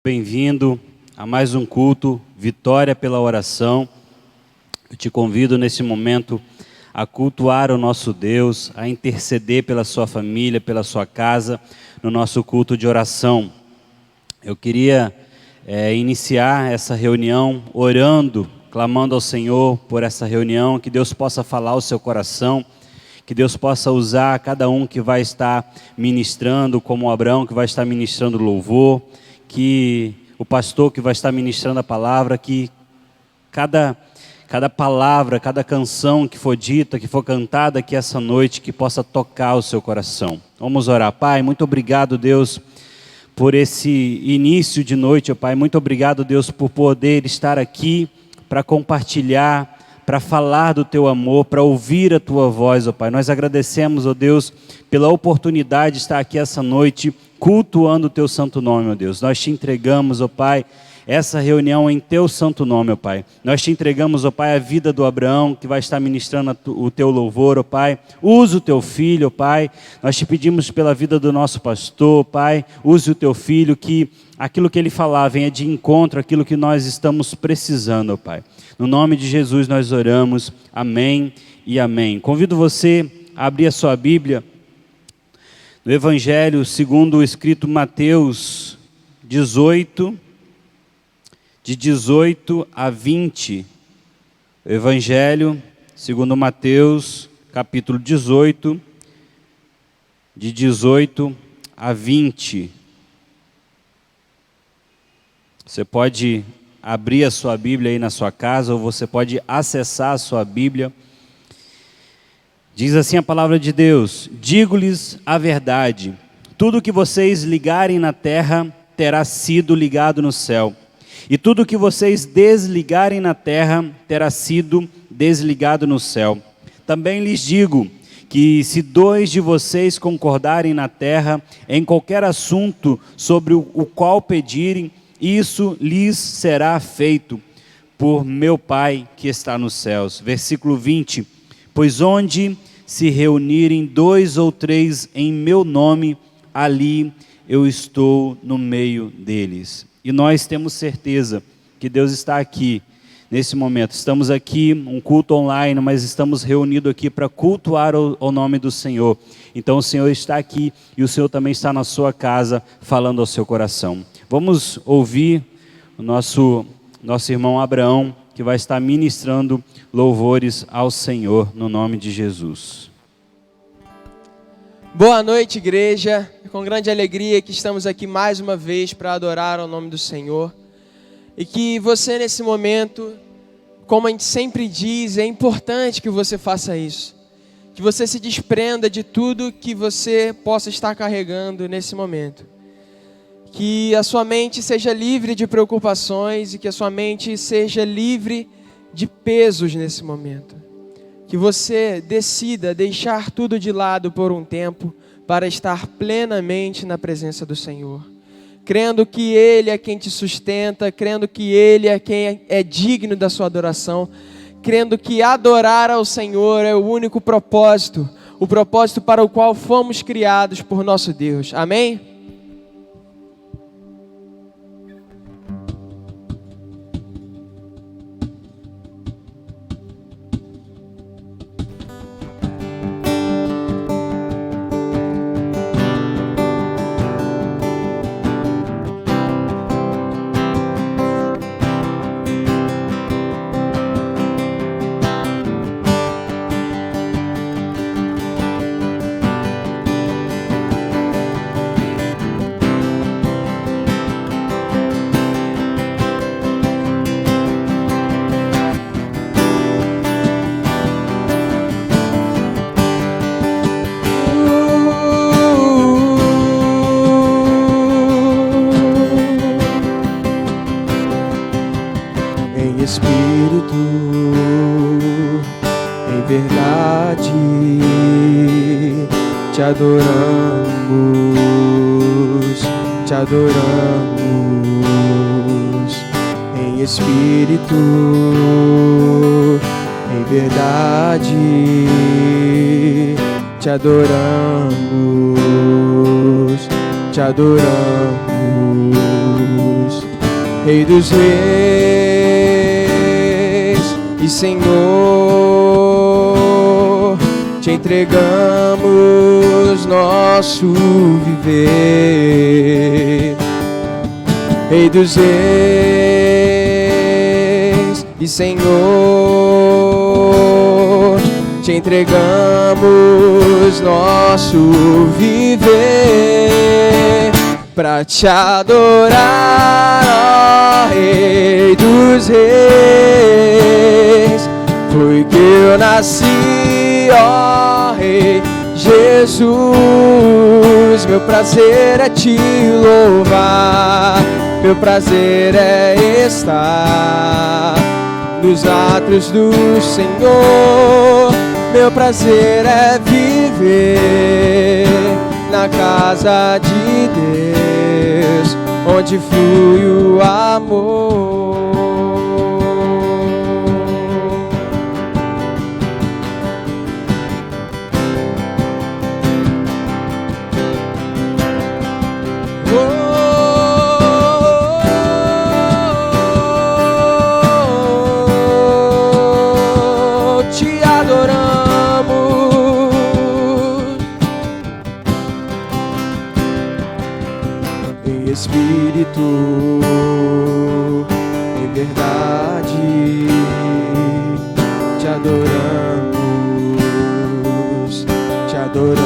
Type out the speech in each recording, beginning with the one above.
Bem-vindo a mais um culto, Vitória pela Oração. Eu te convido nesse momento a cultuar o nosso Deus, a interceder pela sua família, pela sua casa, no nosso culto de oração. Eu queria iniciar essa reunião orando, clamando ao Senhor por essa reunião, que Deus possa falar ao seu coração, que Deus possa usar cada um que vai estar ministrando, como Abraão que vai estar ministrando louvor, que o pastor que vai estar ministrando a palavra, que cada palavra, cada canção que for dita, que for cantada aqui essa noite, que possa tocar o seu coração. Vamos orar. Pai, muito obrigado, Deus, por esse início de noite, ó Pai. Muito obrigado, Deus, por poder estar aqui para compartilhar, para falar do Teu amor, para ouvir a Tua voz, ó Pai. Nós agradecemos, ó Deus, pela oportunidade de estar aqui essa noite, cultuando o Teu santo nome, ó Deus. Nós te entregamos, ó Pai, essa reunião em Teu santo nome, ó Pai. Nós te entregamos, ó Pai, a vida do Abraão, que vai estar ministrando o Teu louvor, ó Pai. Use o Teu filho, ó Pai. Nós te pedimos pela vida do nosso pastor, ó Pai. Use o Teu filho, que aquilo que ele falar venha de encontro àquilo que nós estamos precisando, ó Pai. No nome de Jesus nós oramos. Amém e amém. Convido você a abrir a sua Bíblia no Evangelho segundo o escrito Mateus 18, de 18 a 20. Evangelho segundo Mateus, capítulo 18, de 18 a 20. Você pode abrir a sua Bíblia aí na sua casa, ou você pode acessar a sua Bíblia. Diz assim a palavra de Deus: digo-lhes a verdade, tudo que vocês ligarem na terra terá sido ligado no céu, e tudo que vocês desligarem na terra terá sido desligado no céu. Também lhes digo que se dois de vocês concordarem na terra em qualquer assunto sobre o qual pedirem, isso lhes será feito por meu Pai que está nos céus. Versículo 20. Pois onde se reunirem dois ou três em meu nome, ali eu estou no meio deles. E nós temos certeza que Deus está aqui nesse momento. Estamos aqui, um culto online, mas estamos reunidos aqui para cultuar o nome do Senhor. Então o Senhor está aqui e o Senhor também está na sua casa falando ao seu coração. Vamos ouvir o nosso irmão Abraão, que vai estar ministrando louvores ao Senhor, no nome de Jesus. Boa noite, igreja. É com grande alegria que estamos aqui mais uma vez para adorar ao nome do Senhor. E que você nesse momento, como a gente sempre diz, é importante que você faça isso. Que você se desprenda de tudo que você possa estar carregando nesse momento. Que a sua mente seja livre de preocupações e que a sua mente seja livre de pesos nesse momento. Que você decida deixar tudo de lado por um tempo para estar plenamente na presença do Senhor. Crendo que Ele é quem te sustenta, crendo que Ele é quem é digno da sua adoração, crendo que adorar ao Senhor é o único propósito, o propósito para o qual fomos criados por nosso Deus. Amém? Te adoramos em espírito, em verdade, te adoramos, te adoramos. Rei dos reis e Senhor, te entregamos nosso viver. Rei dos reis e Senhor, te entregamos nosso viver pra te adorar, ó Rei dos reis. Foi que eu nasci, ó Rei Jesus. Meu prazer é te louvar, meu prazer é estar nos atos do Senhor. Meu prazer é viver na casa de Deus, onde flui o amor. Espírito, em verdade, te adoramos, te adoramos.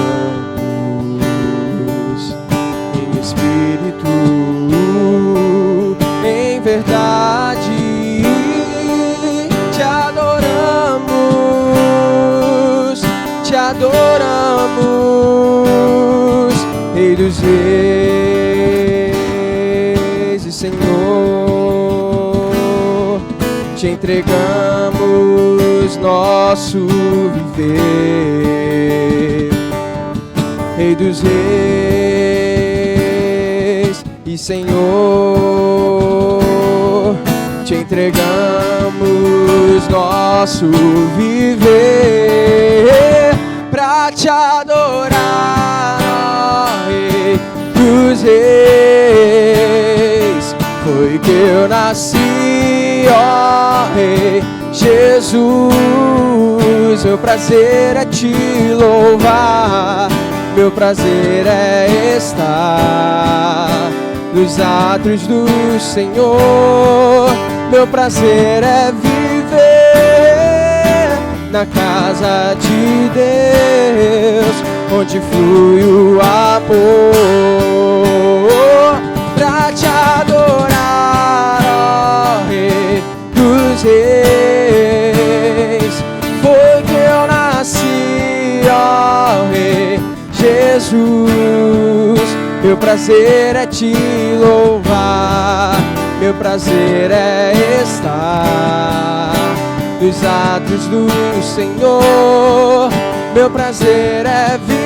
Em espírito, em verdade, te adoramos, te adoramos. Rei dos reis, Senhor, te entregamos nosso viver. Rei dos reis e Senhor, te entregamos nosso viver pra te adorar, ó Rei dos reis. Foi que eu nasci, ó Rei Jesus. Meu prazer é te louvar, meu prazer é estar nos atos do Senhor. Meu prazer é viver na casa de Deus, onde flui o amor. Pra te adorar, ó Rei dos reis. Foi que eu nasci, ó Rei Jesus. Meu prazer é te louvar, meu prazer é estar nos atos do Senhor. Meu prazer é viver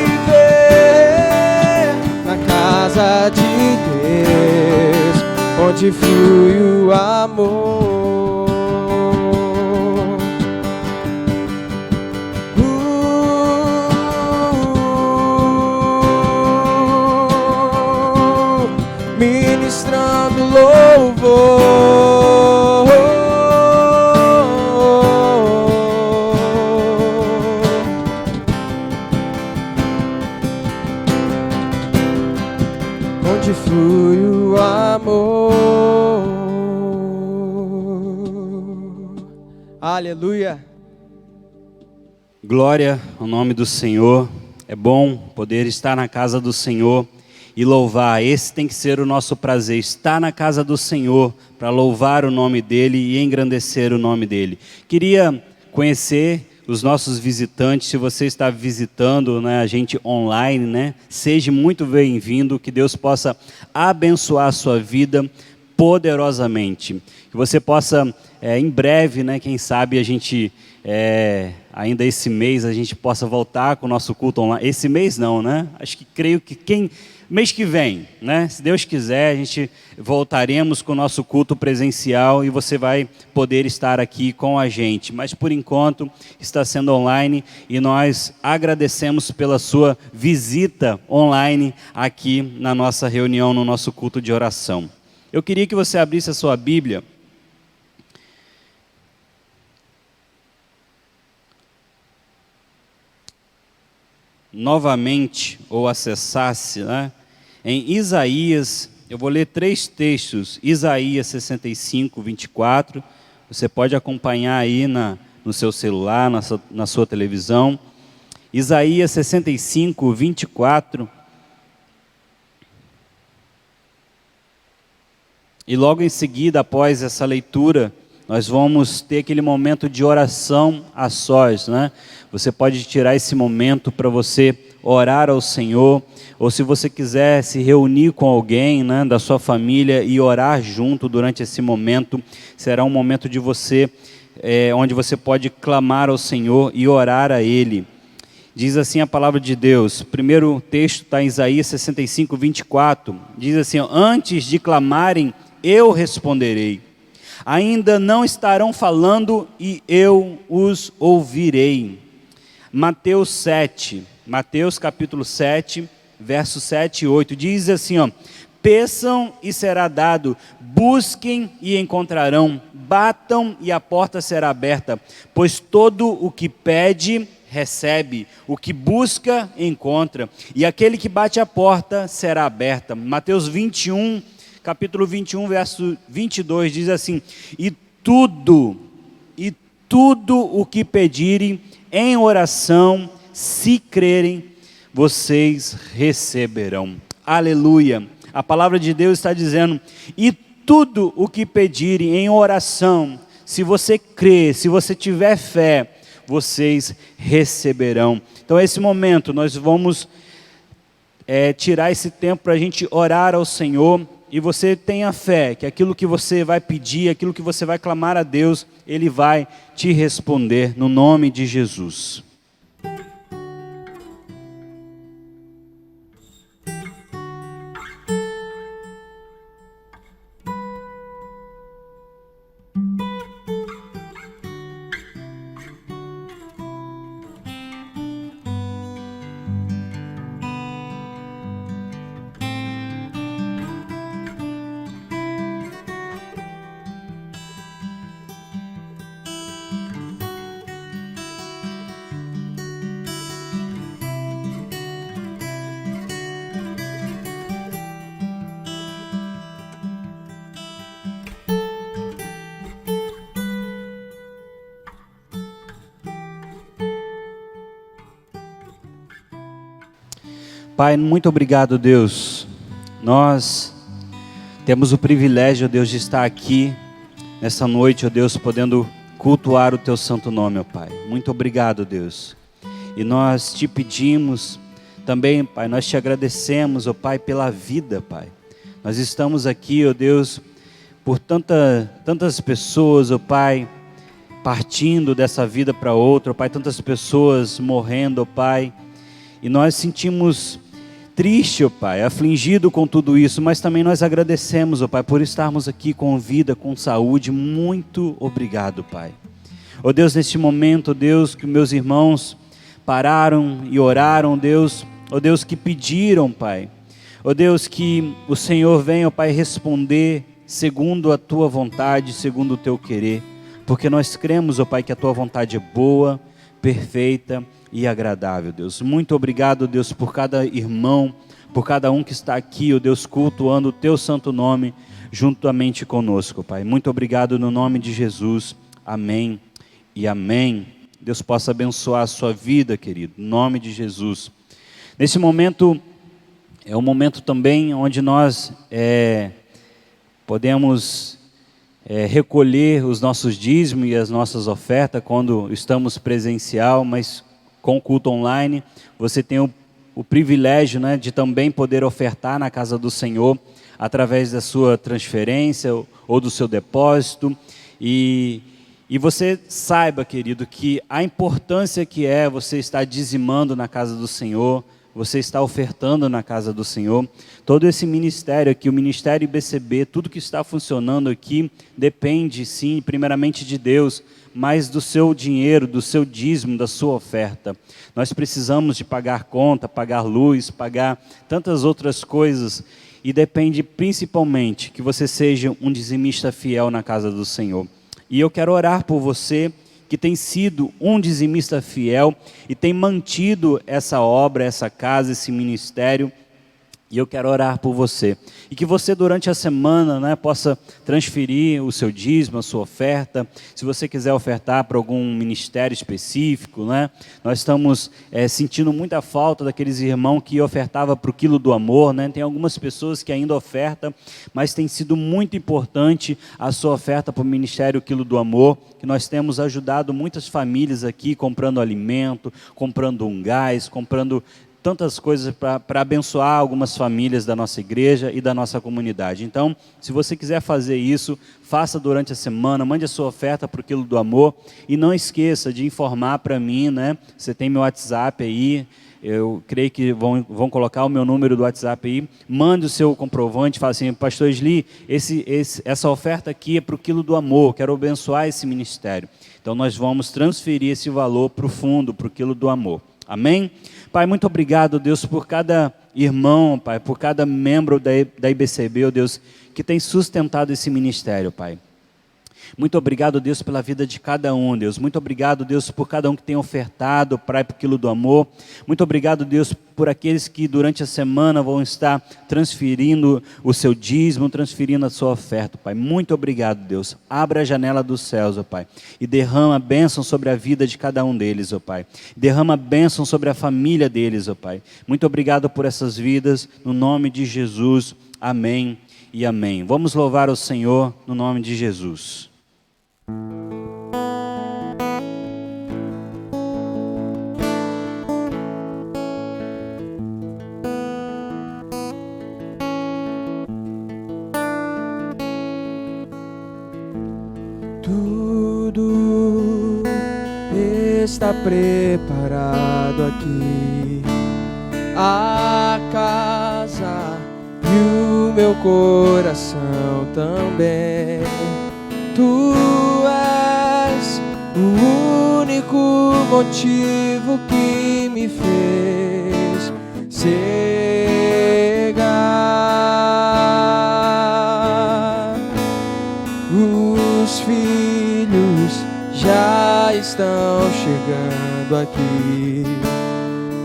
na casa de Deus, onde flui o amor. Ministrando louvor, onde flui o amor. Aleluia. Glória ao nome do Senhor. É bom poder estar na casa do Senhor e louvar. Esse tem que ser o nosso prazer, estar na casa do Senhor para louvar o nome dEle e engrandecer o nome dEle. Queria conhecer os nossos visitantes. Se você está visitando, né, a gente online, né, seja muito bem-vindo, que Deus possa abençoar a sua vida poderosamente. Que você possa, em breve, né, quem sabe a gente, ainda esse mês, a gente possa voltar com o nosso culto online. Esse mês não, né? Creio que mês que vem, né? Se Deus quiser, a gente voltaremos com o nosso culto presencial e você vai poder estar aqui com a gente. Mas por enquanto está sendo online e nós agradecemos pela sua visita online aqui na nossa reunião, no nosso culto de oração. Eu queria que você abrisse a sua Bíblia novamente, ou acessasse, né, em Isaías. Eu vou ler 3 textos, Isaías 65, 24, você pode acompanhar aí no seu celular, na sua televisão. Isaías 65, 24. E logo em seguida, após essa leitura, nós vamos ter aquele momento de oração a sós, né? Você pode tirar esse momento para você orar ao Senhor, ou se você quiser se reunir com alguém, né, da sua família e orar junto durante esse momento, será um momento de você, onde você pode clamar ao Senhor e orar a Ele. Diz assim a palavra de Deus, primeiro texto está em Isaías 65, 24, diz assim: antes de clamarem, eu responderei. Ainda não estarão falando e eu os ouvirei. Mateus capítulo 7, versos 7 e 8, diz assim, peçam e será dado, busquem e encontrarão, batam e a porta será aberta, pois todo o que pede, recebe, o que busca, encontra, e aquele que bate a porta será aberta. Mateus 21, capítulo 21, verso 22, diz assim: e tudo o que pedirem em oração, se crerem, vocês receberão. Aleluia! A palavra de Deus está dizendo, e tudo o que pedirem em oração, se você crer, se você tiver fé, vocês receberão. Então, esse momento, nós vamos tirar esse tempo para a gente orar ao Senhor, e você tenha fé que aquilo que você vai pedir, aquilo que você vai clamar a Deus, Ele vai te responder no nome de Jesus. Pai, muito obrigado, Deus. Nós temos o privilégio, Deus, de estar aqui nessa noite, ó Deus, podendo cultuar o Teu santo nome, ó Pai. Muito obrigado, Deus. E nós te pedimos também, Pai, nós te agradecemos, ó Pai, pela vida, Pai. Nós estamos aqui, ó Deus, por tantas pessoas, ó Pai, partindo dessa vida para outra, ó Pai, tantas pessoas morrendo, ó Pai. E nós sentimos triste, ó Pai, afligido com tudo isso, mas também nós agradecemos, ó Pai, por estarmos aqui com vida, com saúde. Muito obrigado, Pai. Ó Deus, neste momento, ó Deus, que meus irmãos pararam e oraram, Deus, ó Deus, que pediram, Pai, ó Deus, que o Senhor venha, ó Pai, responder segundo a Tua vontade, segundo o Teu querer, porque nós cremos, ó Pai, que a Tua vontade é boa, perfeita e agradável, Deus. Muito obrigado, Deus, por cada irmão, por cada um que está aqui, ó Deus, cultuando o Teu santo nome juntamente conosco, Pai. Muito obrigado no nome de Jesus. Amém e amém. Deus possa abençoar a sua vida, querido, no nome de Jesus. Nesse momento, é um momento também onde nós podemos recolher os nossos dízimos e as nossas ofertas quando estamos presencial, mas com o culto online, você tem o privilégio, né, de também poder ofertar na casa do Senhor, através da sua transferência ou do seu depósito, e você saiba, querido, que a importância que é você estar dizimando na casa do Senhor, você está ofertando na casa do Senhor. Todo esse ministério aqui, o Ministério IBCB, tudo que está funcionando aqui, depende sim, primeiramente de Deus, mas do seu dinheiro, do seu dízimo, da sua oferta. Nós precisamos de pagar conta, pagar luz, pagar tantas outras coisas, e depende principalmente que você seja um dizimista fiel na casa do Senhor. E eu quero orar por você que tem sido um dizimista fiel e tem mantido essa obra, essa casa, esse ministério. E eu quero orar por você. E que você durante a semana, né, possa transferir o seu dízimo, a sua oferta. Se você quiser ofertar para algum ministério específico, né, nós estamos sentindo muita falta daqueles irmãos que ofertavam para o quilo do amor. Né? Tem algumas pessoas que ainda ofertam, mas tem sido muito importante a sua oferta para o Ministério Quilo do Amor, que nós temos ajudado muitas famílias aqui, comprando alimento, comprando um gás, comprando tantas coisas para abençoar algumas famílias da nossa igreja e da nossa comunidade. Então, se você quiser fazer isso, faça durante a semana, mande a sua oferta para o Quilo do Amor e não esqueça de informar para mim, né? Você tem meu WhatsApp aí, eu creio que vão colocar o meu número do WhatsApp aí, mande o seu comprovante, fala assim, pastor Sli, essa oferta aqui é para o Quilo do Amor, quero abençoar esse ministério. Então, nós vamos transferir esse valor para o fundo, para o Quilo do Amor. Amém? Pai, muito obrigado, Deus, por cada irmão, Pai, por cada membro da IBCB, oh Deus, que tem sustentado esse ministério, Pai. Muito obrigado, Deus, pela vida de cada um, Deus. Muito obrigado, Deus, por cada um que tem ofertado para o Quilo do Amor. Muito obrigado, Deus, por aqueles que durante a semana vão estar transferindo o seu dízimo, transferindo a sua oferta, Pai. Muito obrigado, Deus. Abra a janela dos céus, ó Pai, e derrama bênção sobre a vida de cada um deles, ó Pai. Derrama bênção sobre a família deles, ó Pai. Muito obrigado por essas vidas, no nome de Jesus. Amém e amém. Vamos louvar o Senhor no nome de Jesus. Tudo está preparado aqui, a casa e o meu coração também. Tu és o único motivo que me fez chegar. Os filhos já estão chegando aqui.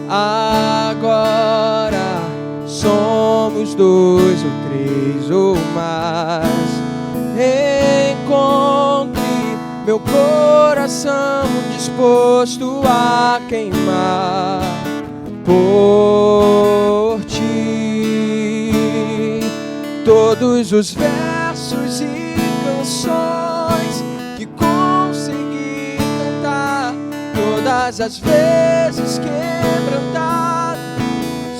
Agora somos 2 ou 3 ou mais. Encontre meu coração disposto a queimar por ti. Todos os versos e canções que consegui cantar, todas as vezes quebrantado,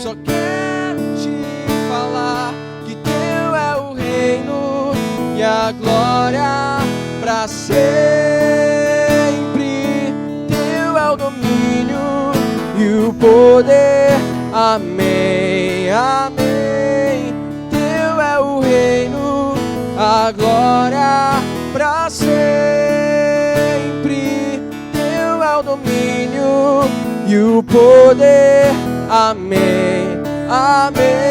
só quero te falar que teu é o reino e a glória para sempre. Teu é o domínio e o poder. Amém, amém. Teu é o reino, a glória para sempre. Teu é o domínio e o poder. Amém, amém.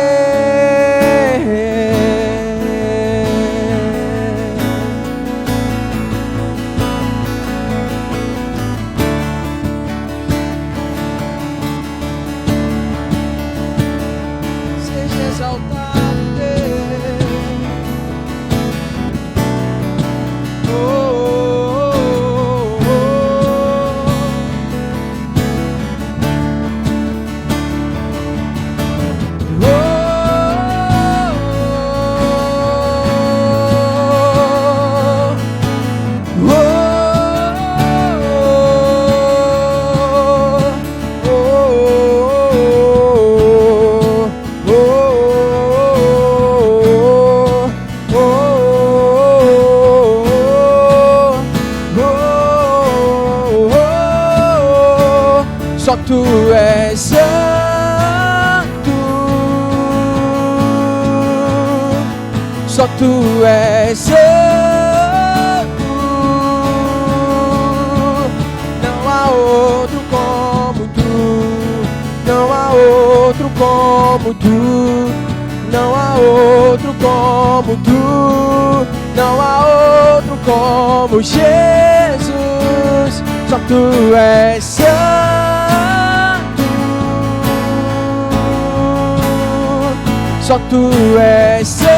Só tu és santo, só tu és santo. Não há outro como tu, não há outro como tu, não há outro como tu, não há outro como Jesus, só tu és santo, só tu és santo,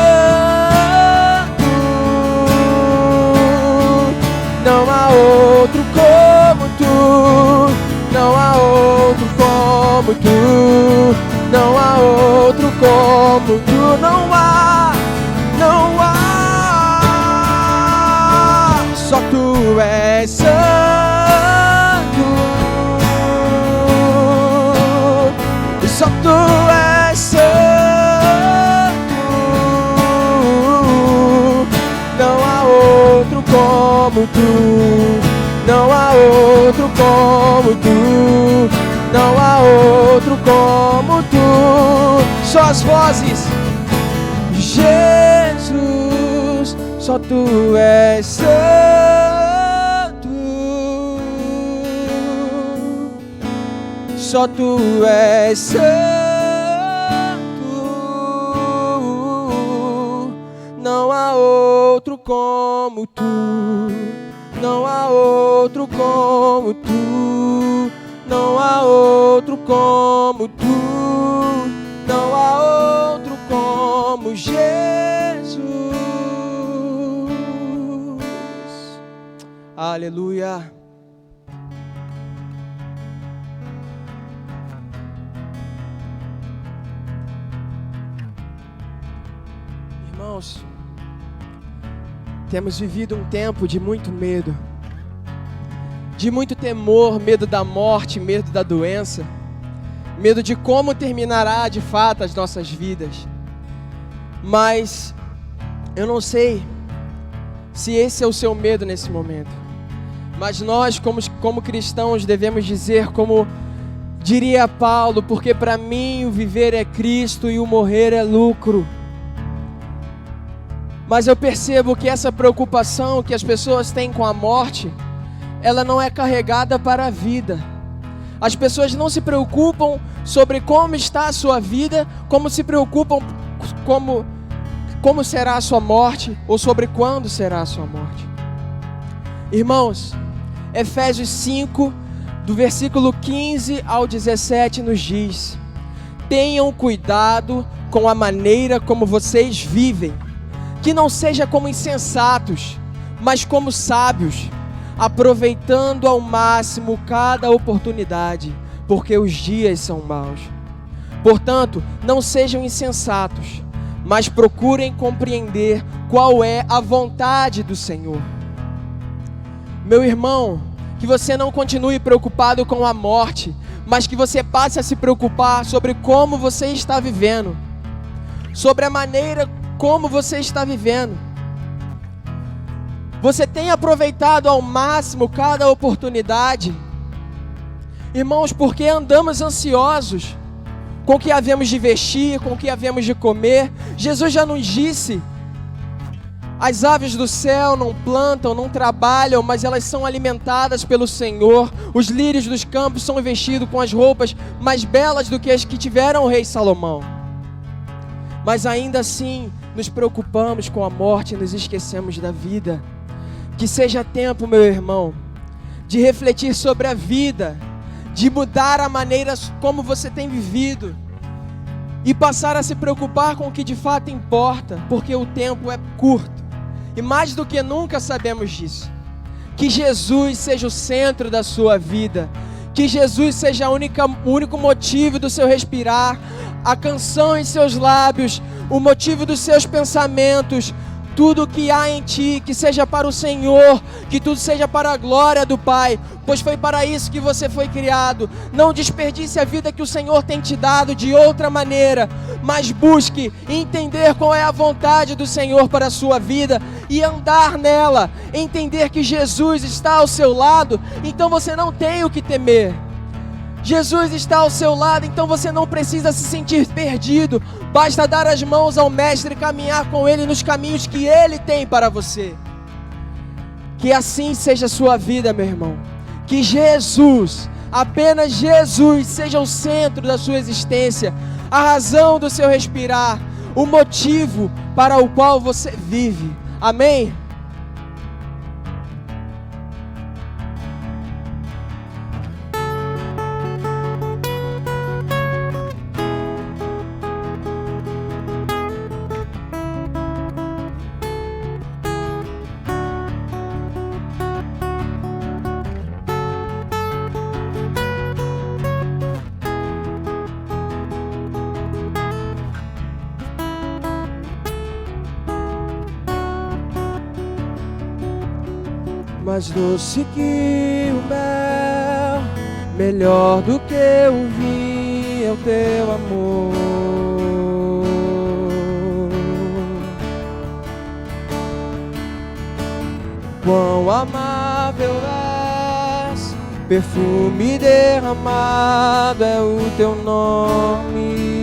não há outro como tu, não há outro como tu, não há outro como tu, não há, não há, só tu és santo, só tu és santo, não há outro como tu, não há outro como tu, não há outro como tu. Só as vozes. Jesus, só tu és santo, só tu és santo, não há outro como tu, não há outro como tu, não há outro como tu, não há outro como Jesus. Aleluia. Irmãos, temos vivido um tempo de muito medo, de muito temor, medo da morte, medo da doença, medo de como terminará de fato as nossas vidas. Mas eu não sei se esse é o seu medo nesse momento, mas nós como cristãos devemos dizer, como diria Paulo, porque para mim o viver é Cristo e o morrer é lucro. Mas eu percebo que essa preocupação que as pessoas têm com a morte, ela não é carregada para a vida. As pessoas não se preocupam sobre como está a sua vida, como se preocupam como será a sua morte, ou sobre quando será a sua morte. Irmãos, Efésios 5, do versículo 15 ao 17 nos diz: tenham cuidado com a maneira como vocês vivem, que não seja como insensatos, mas como sábios, aproveitando ao máximo cada oportunidade, porque os dias são maus. Portanto, não sejam insensatos, mas procurem compreender qual é a vontade do Senhor. Meu irmão, que você não continue preocupado com a morte, mas que você passe a se preocupar sobre como você está vivendo, sobre a maneira como você está vivendo. Você tem aproveitado ao máximo cada oportunidade? Irmãos, porque andamos ansiosos com o que havemos de vestir, com o que havemos de comer? Jesus já nos disse: as aves do céu não plantam, não trabalham, mas elas são alimentadas pelo Senhor. Os lírios dos campos são vestidos com as roupas mais belas do que as que tiveram o rei Salomão. Mas ainda assim, nos preocupamos com a morte e nos esquecemos da vida. Que seja tempo, meu irmão, de refletir sobre a vida, de mudar a maneira como você tem vivido e passar a se preocupar com o que de fato importa, porque o tempo é curto e mais do que nunca sabemos disso. Que Jesus seja o centro da sua vida, que Jesus seja o único motivo do seu respirar, a canção em seus lábios, o motivo dos seus pensamentos. Tudo que há em ti, que seja para o Senhor, que tudo seja para a glória do Pai, pois foi para isso que você foi criado. Não desperdice a vida que o Senhor tem te dado de outra maneira, mas busque entender qual é a vontade do Senhor para a sua vida e andar nela, entender que Jesus está ao seu lado, então você não tem o que temer. Jesus está ao seu lado, então você não precisa se sentir perdido. Basta dar as mãos ao Mestre e caminhar com Ele nos caminhos que Ele tem para você. Que assim seja a sua vida, meu irmão. Que Jesus, apenas Jesus, seja o centro da sua existência, a razão do seu respirar, o motivo para o qual você vive. Amém? Mais doce que o mel, melhor do que o vinho é o teu amor. Quão amável és, perfume derramado é o teu nome.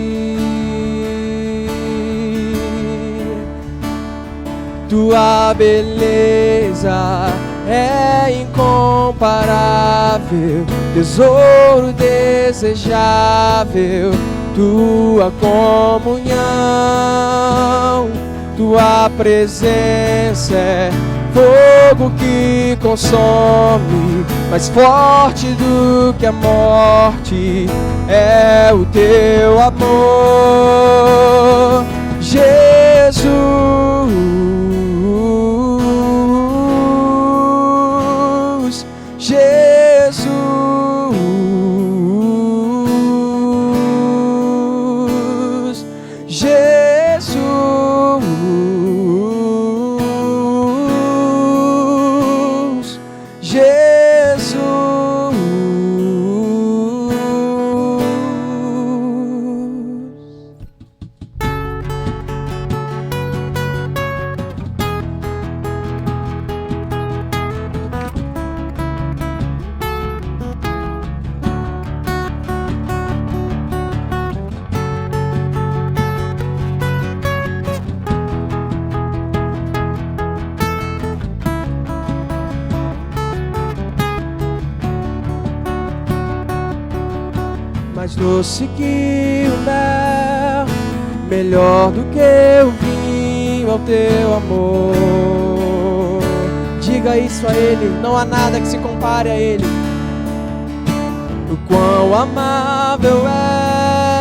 Tua beleza é incomparável, tesouro desejável, tua comunhão, tua presença é fogo que consome, mais forte do que a morte é o teu amor, Jesus. Mais doce que o mel, melhor do que o vinho é o teu amor. Diga isso a Ele, não há nada que se compare a Ele. O quão amável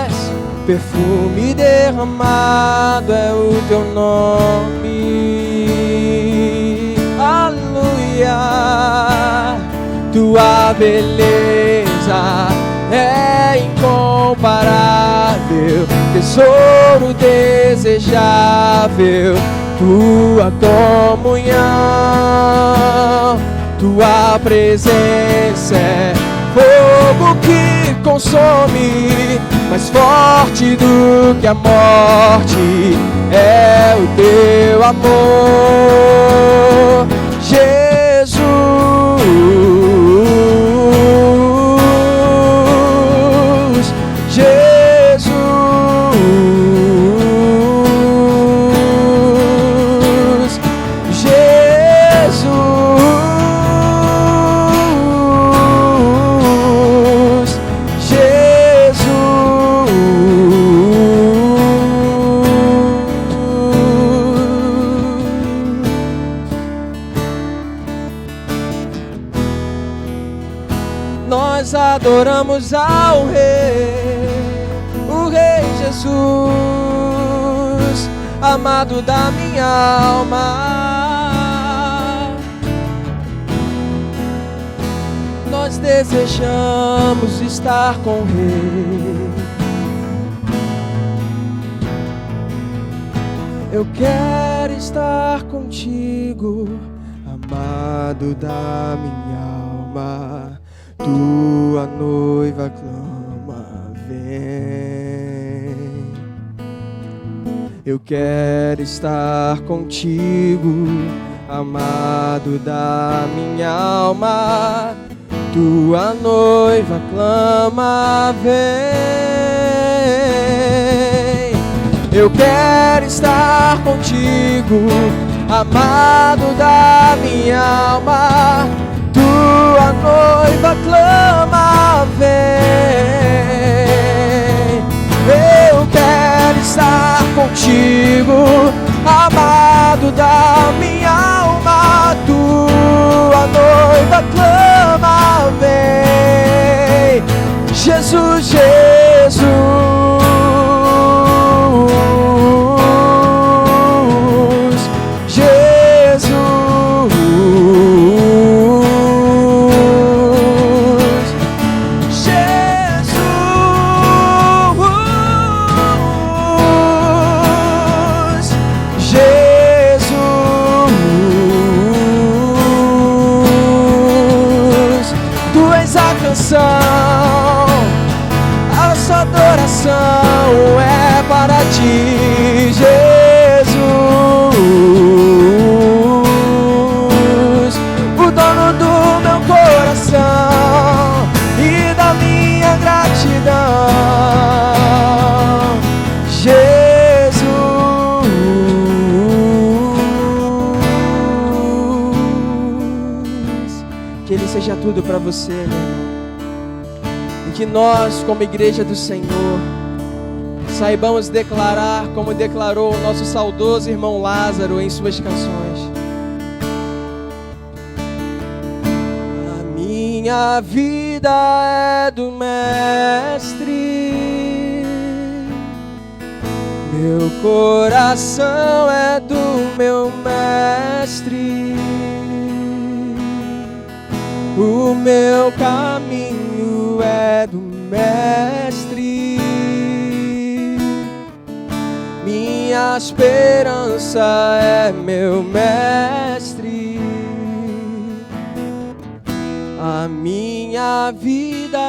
és, perfume derramado é o teu nome. Aleluia, tua beleza é incomparável, tesouro desejável, tua comunhão, tua presença é fogo que consome, mais forte do que a morte é o teu amor, Jesus. Nós adoramos ao Rei, o Rei Jesus, amado da minha alma. Nós desejamos estar com o Rei. Eu quero estar contigo, amado da minha alma. Tua noiva clama, vem. Eu quero estar contigo, amado da minha alma. Tua noiva clama, vem. Eu quero estar contigo, amado da minha alma. Tua noiva clama, vem. Eu quero estar contigo, A sua adoração é para ti, Jesus, o dono do meu coração e da minha gratidão, Jesus. Que Ele seja tudo para você, meu irmão. Que nós, como igreja do Senhor, saibamos declarar como declarou o nosso saudoso irmão Lázaro em suas canções: a minha vida é do Mestre, meu coração é do meu Mestre, o meu caminho é do Mestre, minha esperança é meu Mestre, a minha vida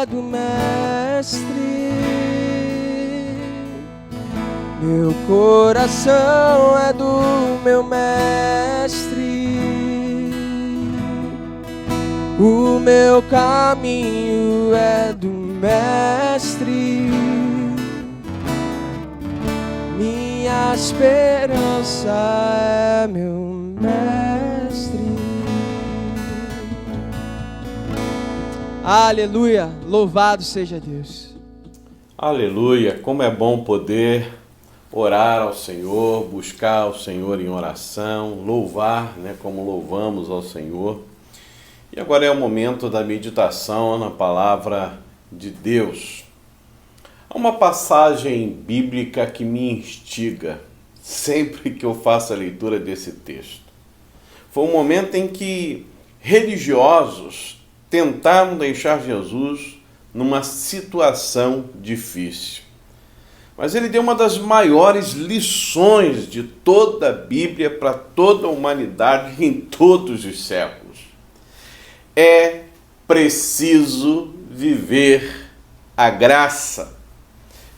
é do Mestre, meu coração é do meu Mestre, o meu caminho é do Mestre, minha esperança é meu Mestre. Aleluia, louvado seja Deus. Aleluia, como é bom poder orar ao Senhor, buscar ao Senhor em oração, louvar, como louvamos ao Senhor. E agora é o momento da meditação na palavra de Deus. Há uma passagem bíblica que me instiga sempre que eu faço a leitura desse texto. Foi um momento em que religiosos tentaram deixar Jesus numa situação difícil. Mas ele deu uma das maiores lições de toda a Bíblia para toda a humanidade em todos os séculos. É preciso viver a graça.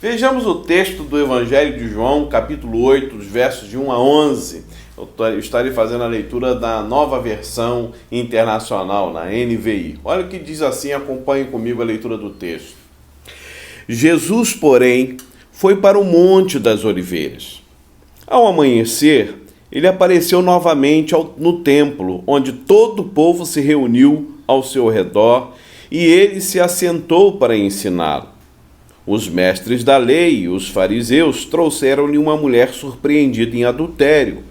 Vejamos o texto do Evangelho de João, capítulo 8, os versos de 1 a 11. Eu estarei fazendo a leitura da Nova Versão Internacional, na NVI. Olha o que diz assim, acompanhe comigo a leitura do texto. Jesus, porém, foi para o Monte das Oliveiras. Ao amanhecer, ele apareceu novamente no templo, onde todo o povo se reuniu ao seu redor, e ele se assentou para ensiná-lo. Os mestres da lei e os fariseus trouxeram-lhe uma mulher surpreendida em adultério.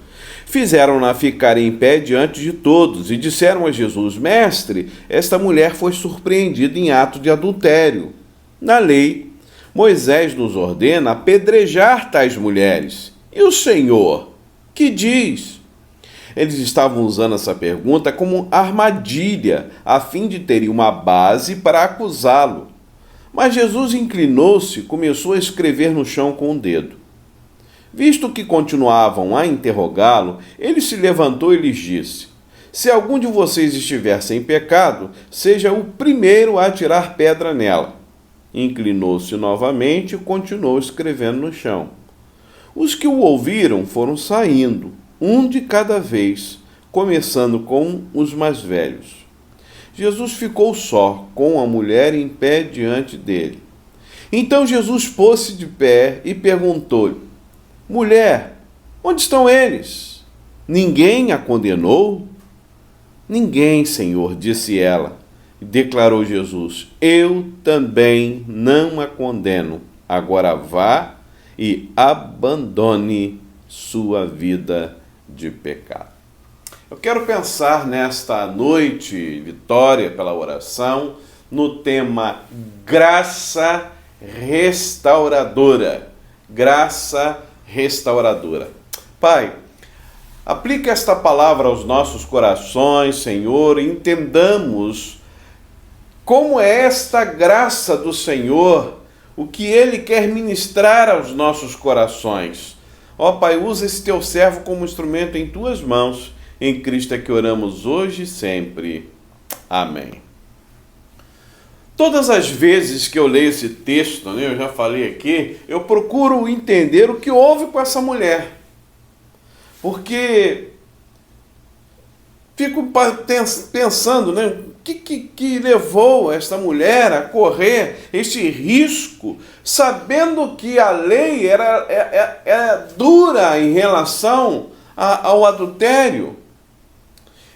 Fizeram-na ficar em pé diante de todos e disseram a Jesus: Mestre, esta mulher foi surpreendida em ato de adultério. Na lei, Moisés nos ordena apedrejar tais mulheres. E o Senhor, que diz? Eles estavam usando essa pergunta como armadilha, a fim de terem uma base para acusá-lo. Mas Jesus inclinou-se e começou a escrever no chão com o dedo. Visto que continuavam a interrogá-lo, ele se levantou e lhes disse: Se algum de vocês estiver sem pecado, seja o primeiro a atirar pedra nela. Inclinou-se novamente e continuou escrevendo no chão. Os que o ouviram foram saindo, um de cada vez, começando com os mais velhos. Jesus ficou só, com a mulher em pé diante dele. Então Jesus pôs-se de pé e perguntou-lhe: Mulher, onde estão eles? Ninguém a condenou? Ninguém, Senhor, disse ela. E declarou Jesus: Eu também não a condeno. Agora vá e abandone sua vida de pecado. Eu quero pensar nesta noite, Vitória, pela oração, no tema graça restauradora. Graça restauradora. Pai, aplica esta palavra aos nossos corações, Senhor, e entendamos como é esta graça do Senhor, o que Ele quer ministrar aos nossos corações. Ó Pai, usa esse teu servo como instrumento em tuas mãos. Em Cristo é que oramos hoje e sempre. Amém. Todas as vezes que eu leio esse texto, eu já falei aqui, eu procuro entender o que houve com essa mulher. Porque fico pensando, o que levou esta mulher a correr este risco, sabendo que a lei era dura em relação ao adultério.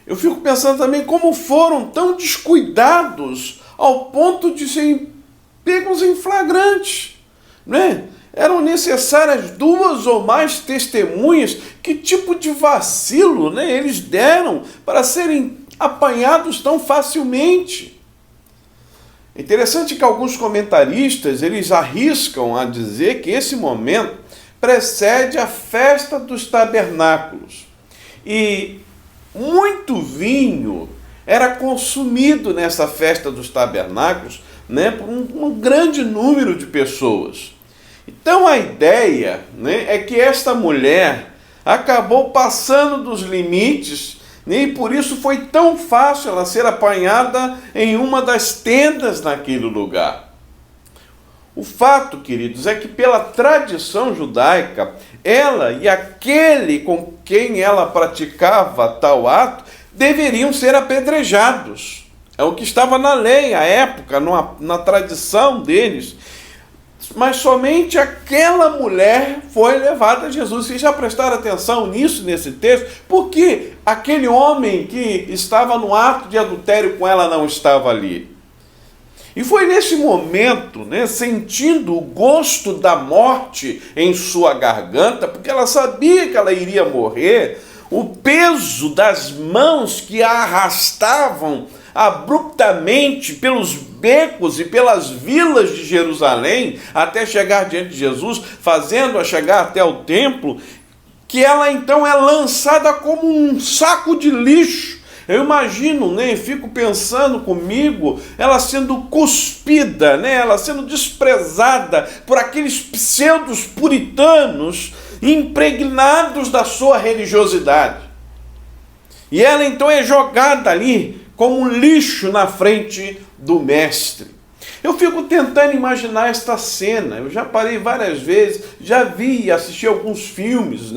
Eu fico pensando também como foram tão descuidados ao ponto de serem pegos em flagrante, Eram necessárias 2 ou mais testemunhas. Que tipo de vacilo, eles deram para serem apanhados tão facilmente? É interessante que alguns comentaristas, eles arriscam a dizer que esse momento precede a festa dos tabernáculos. E muito vinho era consumido nessa festa dos tabernáculos, por um grande número de pessoas. Então a ideia é que esta mulher acabou passando dos limites, e por isso foi tão fácil ela ser apanhada em uma das tendas naquele lugar. O fato, queridos, é que pela tradição judaica, ela e aquele com quem ela praticava tal ato deveriam ser apedrejados. É o que estava na lei à época, na tradição deles. Mas somente aquela mulher foi levada a Jesus. Vocês já prestaram atenção nisso, nesse texto? Porque aquele homem que estava no ato de adultério com ela não estava ali. E foi nesse momento, sentindo o gosto da morte em sua garganta, porque ela sabia que ela iria morrer, o peso das mãos que a arrastavam abruptamente pelos becos e pelas vilas de Jerusalém, até chegar diante de Jesus, fazendo-a chegar até o templo, que ela então é lançada como um saco de lixo. Eu imagino, fico pensando comigo, ela sendo cuspida, ela sendo desprezada por aqueles pseudos puritanos impregnados da sua religiosidade. E ela então é jogada ali como um lixo na frente do mestre. Eu fico tentando imaginar esta cena. Eu já parei várias vezes, já vi e assisti alguns filmes,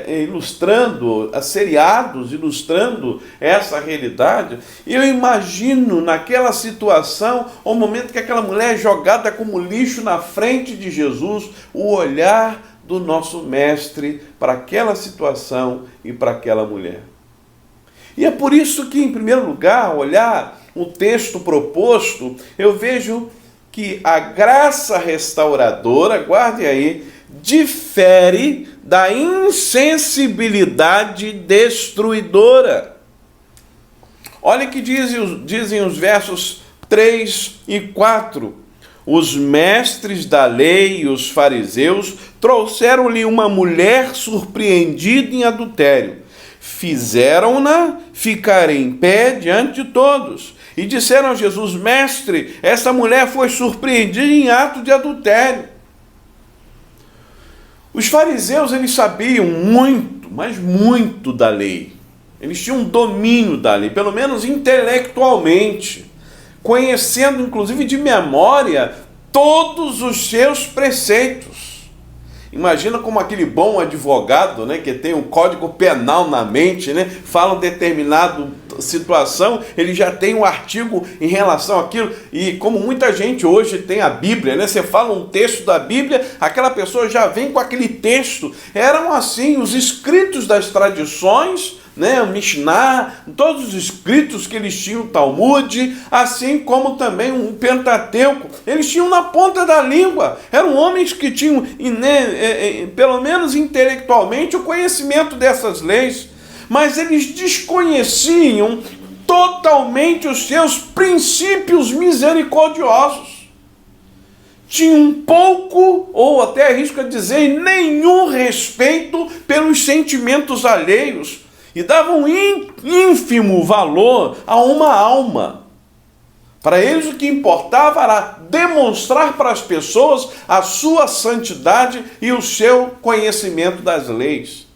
ilustrando, seriados, ilustrando essa realidade. E eu imagino naquela situação, o momento que aquela mulher é jogada como lixo na frente de Jesus, o olhar do nosso mestre para aquela situação e para aquela mulher. E é por isso que, em primeiro lugar, olhar o texto proposto, eu vejo que a graça restauradora, guarde aí, difere da insensibilidade destruidora. Olha o que dizem os versos 3 e 4. Os mestres da lei e os fariseus trouxeram-lhe uma mulher surpreendida em adultério. Fizeram-na ficar em pé diante de todos e disseram a Jesus: Mestre, essa mulher foi surpreendida em ato de adultério. Os fariseus, eles sabiam muito, mas muito da lei. Eles tinham um domínio da lei, pelo menos intelectualmente, conhecendo inclusive de memória todos os seus preceitos. Imagina como aquele bom advogado, que tem um código penal na mente, fala uma determinada situação, ele já tem um artigo em relação àquilo. E como muita gente hoje tem a Bíblia, você fala um texto da Bíblia, aquela pessoa já vem com aquele texto. Eram assim os escritos das tradições, o Mishnah, todos os escritos que eles tinham, o Talmud, assim como também um Pentateuco, eles tinham na ponta da língua. Eram homens que tinham, pelo menos intelectualmente, o conhecimento dessas leis, mas eles desconheciam totalmente os seus princípios misericordiosos. Tinham pouco, ou até arrisco a dizer, nenhum respeito pelos sentimentos alheios e davam ínfimo valor a uma alma. Para eles o que importava era demonstrar para as pessoas a sua santidade e o seu conhecimento das leis.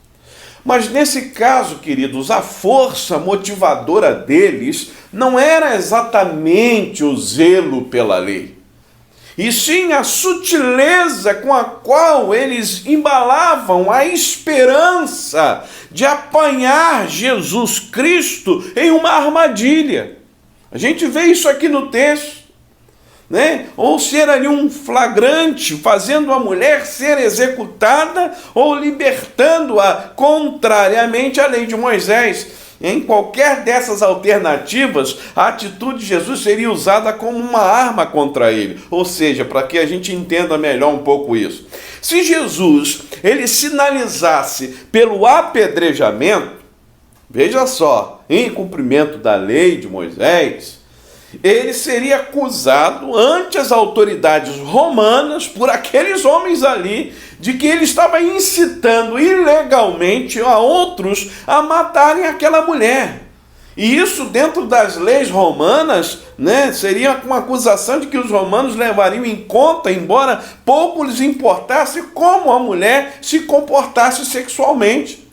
Mas nesse caso, queridos, a força motivadora deles não era exatamente o zelo pela lei, e sim a sutileza com a qual eles embalavam a esperança de apanhar Jesus Cristo em uma armadilha. A gente vê isso aqui no texto, né? Ou ser ali um flagrante, fazendo a mulher ser executada ou libertando-a contrariamente à lei de Moisés. Em qualquer dessas alternativas, a atitude de Jesus seria usada como uma arma contra ele. Ou seja, para que a gente entenda melhor um pouco isso. Se Jesus, ele sinalizasse pelo apedrejamento, veja só, em cumprimento da lei de Moisés, ele seria acusado ante as autoridades romanas por aqueles homens ali de que ele estava incitando ilegalmente a outros a matarem aquela mulher. E isso dentro das leis romanas, né, seria uma acusação de que os romanos levariam em conta, embora pouco lhes importasse como a mulher se comportasse sexualmente.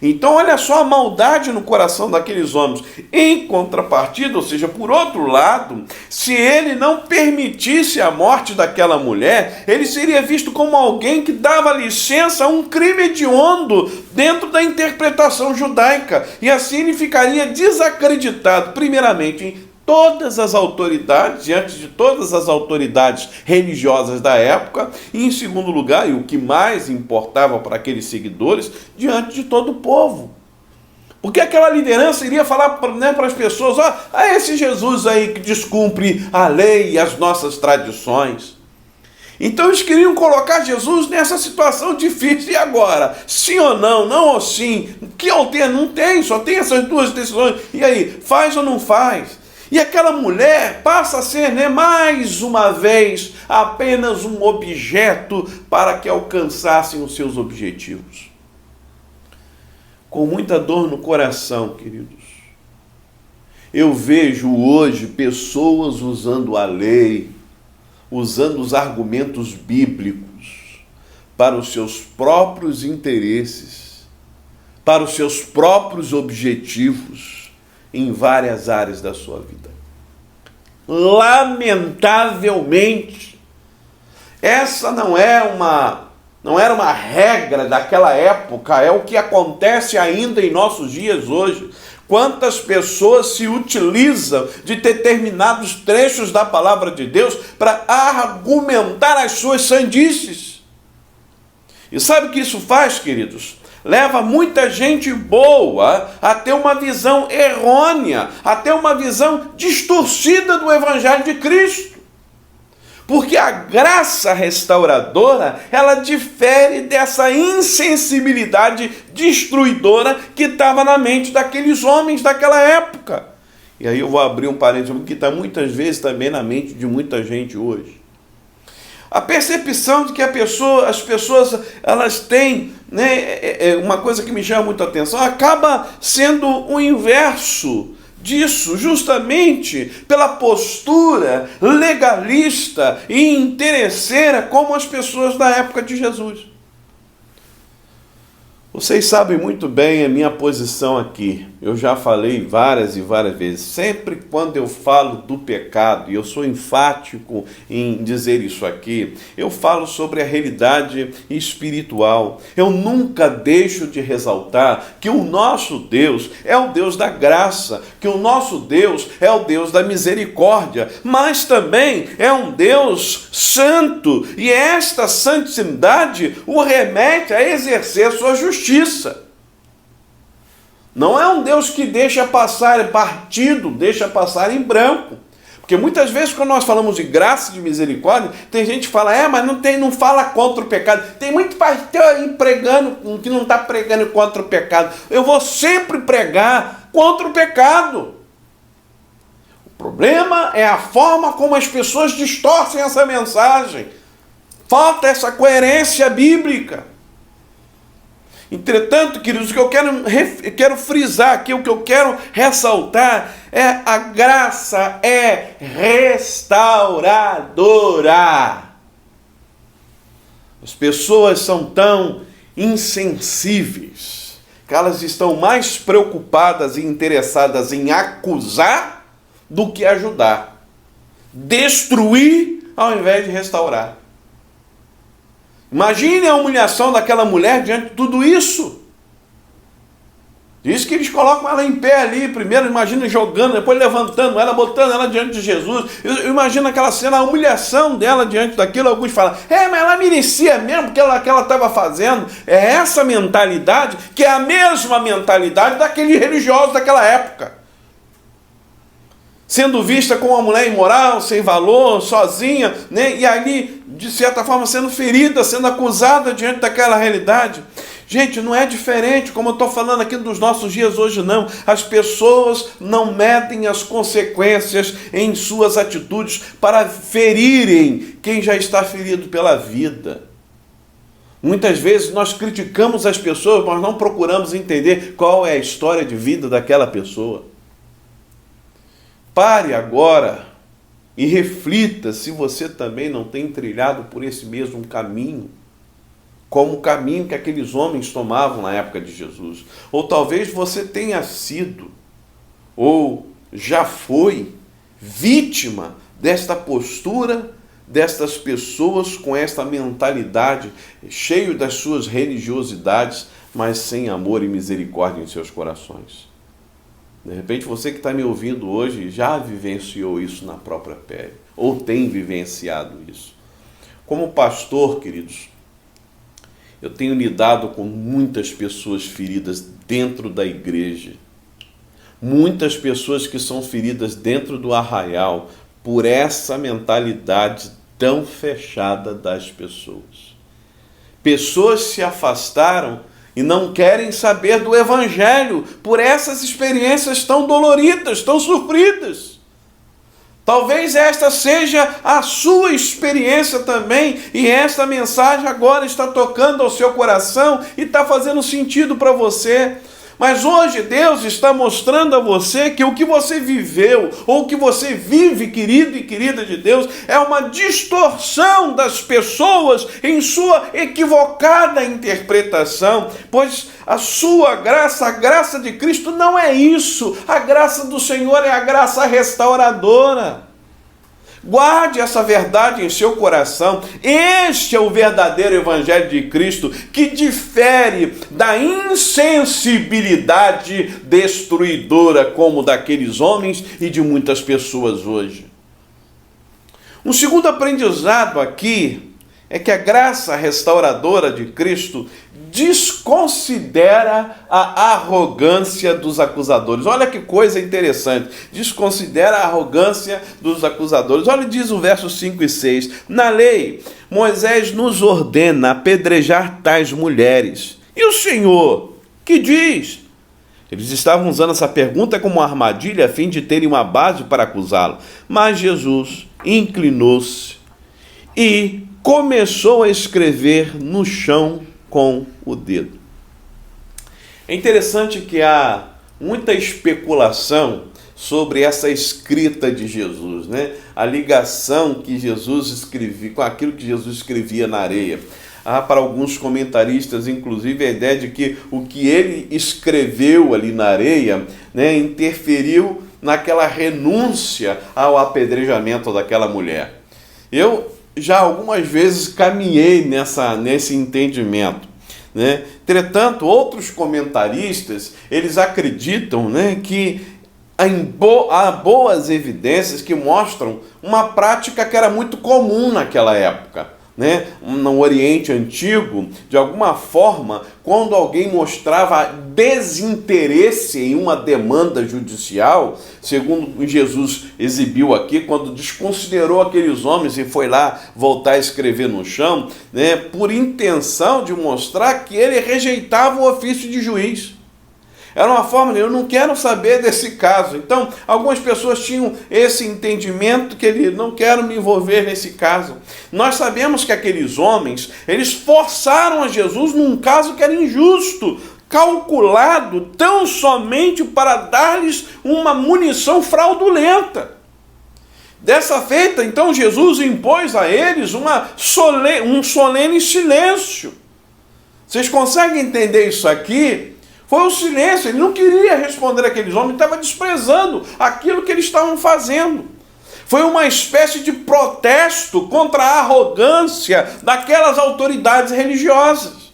Então olha só a maldade no coração daqueles homens. Em contrapartida, ou seja, por outro lado, se ele não permitisse a morte daquela mulher, ele seria visto como alguém que dava licença a um crime hediondo dentro da interpretação judaica. E assim ele ficaria desacreditado, primeiramente, em todas as autoridades, diante de todas as autoridades religiosas da época, e em segundo lugar, e o que mais importava para aqueles seguidores, diante de todo o povo. Porque aquela liderança iria falar para as pessoas, esse Jesus aí que descumpre a lei e as nossas tradições. Então eles queriam colocar Jesus nessa situação difícil. E agora? Sim ou não? Não ou sim? Que alternativa? Não tem, só tem essas duas decisões. E aí, faz ou não faz? E aquela mulher passa a ser, mais uma vez, apenas um objeto para que alcançassem os seus objetivos. Com muita dor no coração, queridos, eu vejo hoje pessoas usando a lei, usando os argumentos bíblicos para os seus próprios interesses, para os seus próprios objetivos, em várias áreas da sua vida. Lamentavelmente, essa não era uma regra daquela época, é o que acontece ainda em nossos dias hoje. Quantas pessoas se utilizam de determinados trechos da palavra de Deus para argumentar as suas sandices. E sabe o que isso faz, queridos? Leva muita gente boa a ter uma visão errônea, a ter uma visão distorcida do Evangelho de Cristo. Porque a graça restauradora, ela difere dessa insensibilidade destruidora que estava na mente daqueles homens daquela época. E aí eu vou abrir um parênteses, que está muitas vezes também na mente de muita gente hoje. A percepção de que as pessoas elas têm, uma coisa que me chama muita atenção, acaba sendo o inverso disso, justamente pela postura legalista e interesseira como as pessoas da época de Jesus. Vocês sabem muito bem a minha posição aqui. Eu já falei várias e várias vezes. Sempre quando eu falo do pecado, e eu sou enfático em dizer isso aqui, eu falo sobre a realidade espiritual. Eu nunca deixo de ressaltar que o nosso Deus é o Deus da graça, que o nosso Deus é o Deus da misericórdia, mas também é um Deus santo, e esta santidade o remete a exercer sua justiça. Não é um Deus que deixa passar partido, deixa passar em branco. Porque muitas vezes quando nós falamos de graça e de misericórdia, tem gente que fala, mas não fala contra o pecado. Tem muito pastor aí pregando, que não está pregando contra o pecado. Eu vou sempre pregar contra o pecado. problema é a forma como as pessoas distorcem essa mensagem. Falta essa coerência bíblica. Entretanto, queridos, o que eu quero frisar aqui, o que eu quero ressaltar é a graça é restauradora. As pessoas são tão insensíveis que elas estão mais preocupadas e interessadas em acusar do que ajudar. Destruir ao invés de restaurar. Imagine a humilhação daquela mulher diante de tudo isso. Diz que eles colocam ela em pé ali, primeiro imagina jogando, depois levantando ela, botando ela diante de Jesus. Eu imagino aquela cena, a humilhação dela diante daquilo. Alguns falam, mas ela merecia mesmo, porque ela estava fazendo. É essa mentalidade, que é a mesma mentalidade daqueles religiosos daquela época. Sendo vista como uma mulher imoral, sem valor, sozinha, né? E ali, de certa forma, sendo ferida, sendo acusada diante daquela realidade. Gente, não é diferente, como eu estou falando aqui dos nossos dias hoje, não. As pessoas não medem as consequências em suas atitudes para ferirem quem já está ferido pela vida. Muitas vezes nós criticamos as pessoas, mas não procuramos entender qual é a história de vida daquela pessoa. Pare agora e reflita se você também não tem trilhado por esse mesmo caminho, como o caminho que aqueles homens tomavam na época de Jesus. Ou talvez você tenha sido, ou já foi, vítima desta postura, destas pessoas com esta mentalidade, cheio das suas religiosidades, mas sem amor e misericórdia em seus corações. De repente você que está me ouvindo hoje já vivenciou isso na própria pele, ou tem vivenciado isso. Como pastor, queridos, eu tenho lidado com muitas pessoas feridas dentro da igreja, muitas pessoas que são feridas dentro do arraial por essa mentalidade tão fechada das pessoas. Pessoas se afastaram e não querem saber do Evangelho por essas experiências tão doloridas, tão sofridas. Talvez esta seja a sua experiência também, e esta mensagem agora está tocando ao seu coração e está fazendo sentido para você. Mas hoje Deus está mostrando a você que o que você viveu, ou o que você vive, querido e querida de Deus, é uma distorção das pessoas em sua equivocada interpretação, pois a sua graça, a graça de Cristo não é isso. A graça do Senhor é a graça restauradora. Guarde essa verdade em seu coração. Este é o verdadeiro Evangelho de Cristo, que difere da insensibilidade destruidora como daqueles homens e de muitas pessoas hoje. Um segundo aprendizado aqui é que a graça restauradora de Cristo desconsidera a arrogância dos acusadores. Olha que coisa interessante. Desconsidera a arrogância dos acusadores. Olha, diz o verso 5 e 6. Na lei, Moisés nos ordena apedrejar tais mulheres. E o Senhor, que diz? Eles estavam usando essa pergunta como uma armadilha a fim de terem uma base para acusá-lo. Mas Jesus inclinou-se e começou a escrever no chão com o dedo. É interessante que há muita especulação sobre essa escrita de Jesus, né? A ligação que Jesus escrevia, com aquilo que Jesus escrevia na areia. Há para alguns comentaristas, inclusive, a ideia de que o que ele escreveu ali na areia, né, interferiu naquela renúncia ao apedrejamento daquela mulher. Eu já algumas vezes caminhei nesse entendimento, né? Entretanto, outros comentaristas, eles acreditam, né, que há boas evidências que mostram uma prática que era muito comum naquela época, né? No Oriente Antigo, de alguma forma, quando alguém mostrava desinteresse em uma demanda judicial, segundo Jesus exibiu aqui, quando desconsiderou aqueles homens e foi lá voltar a escrever no chão, né, por intenção de mostrar que ele rejeitava o ofício de juiz. Era uma forma de, eu não quero saber desse caso. Então, algumas pessoas tinham esse entendimento que ele, não quero me envolver nesse caso. Nós sabemos que aqueles homens, eles forçaram a Jesus num caso que era injusto, calculado tão somente para dar-lhes uma munição fraudulenta. Dessa feita, então, Jesus impôs a eles um solene silêncio. Vocês conseguem entender isso aqui? Foi o silêncio, ele não queria responder àqueles homens, estava desprezando aquilo que eles estavam fazendo. Foi uma espécie de protesto contra a arrogância daquelas autoridades religiosas.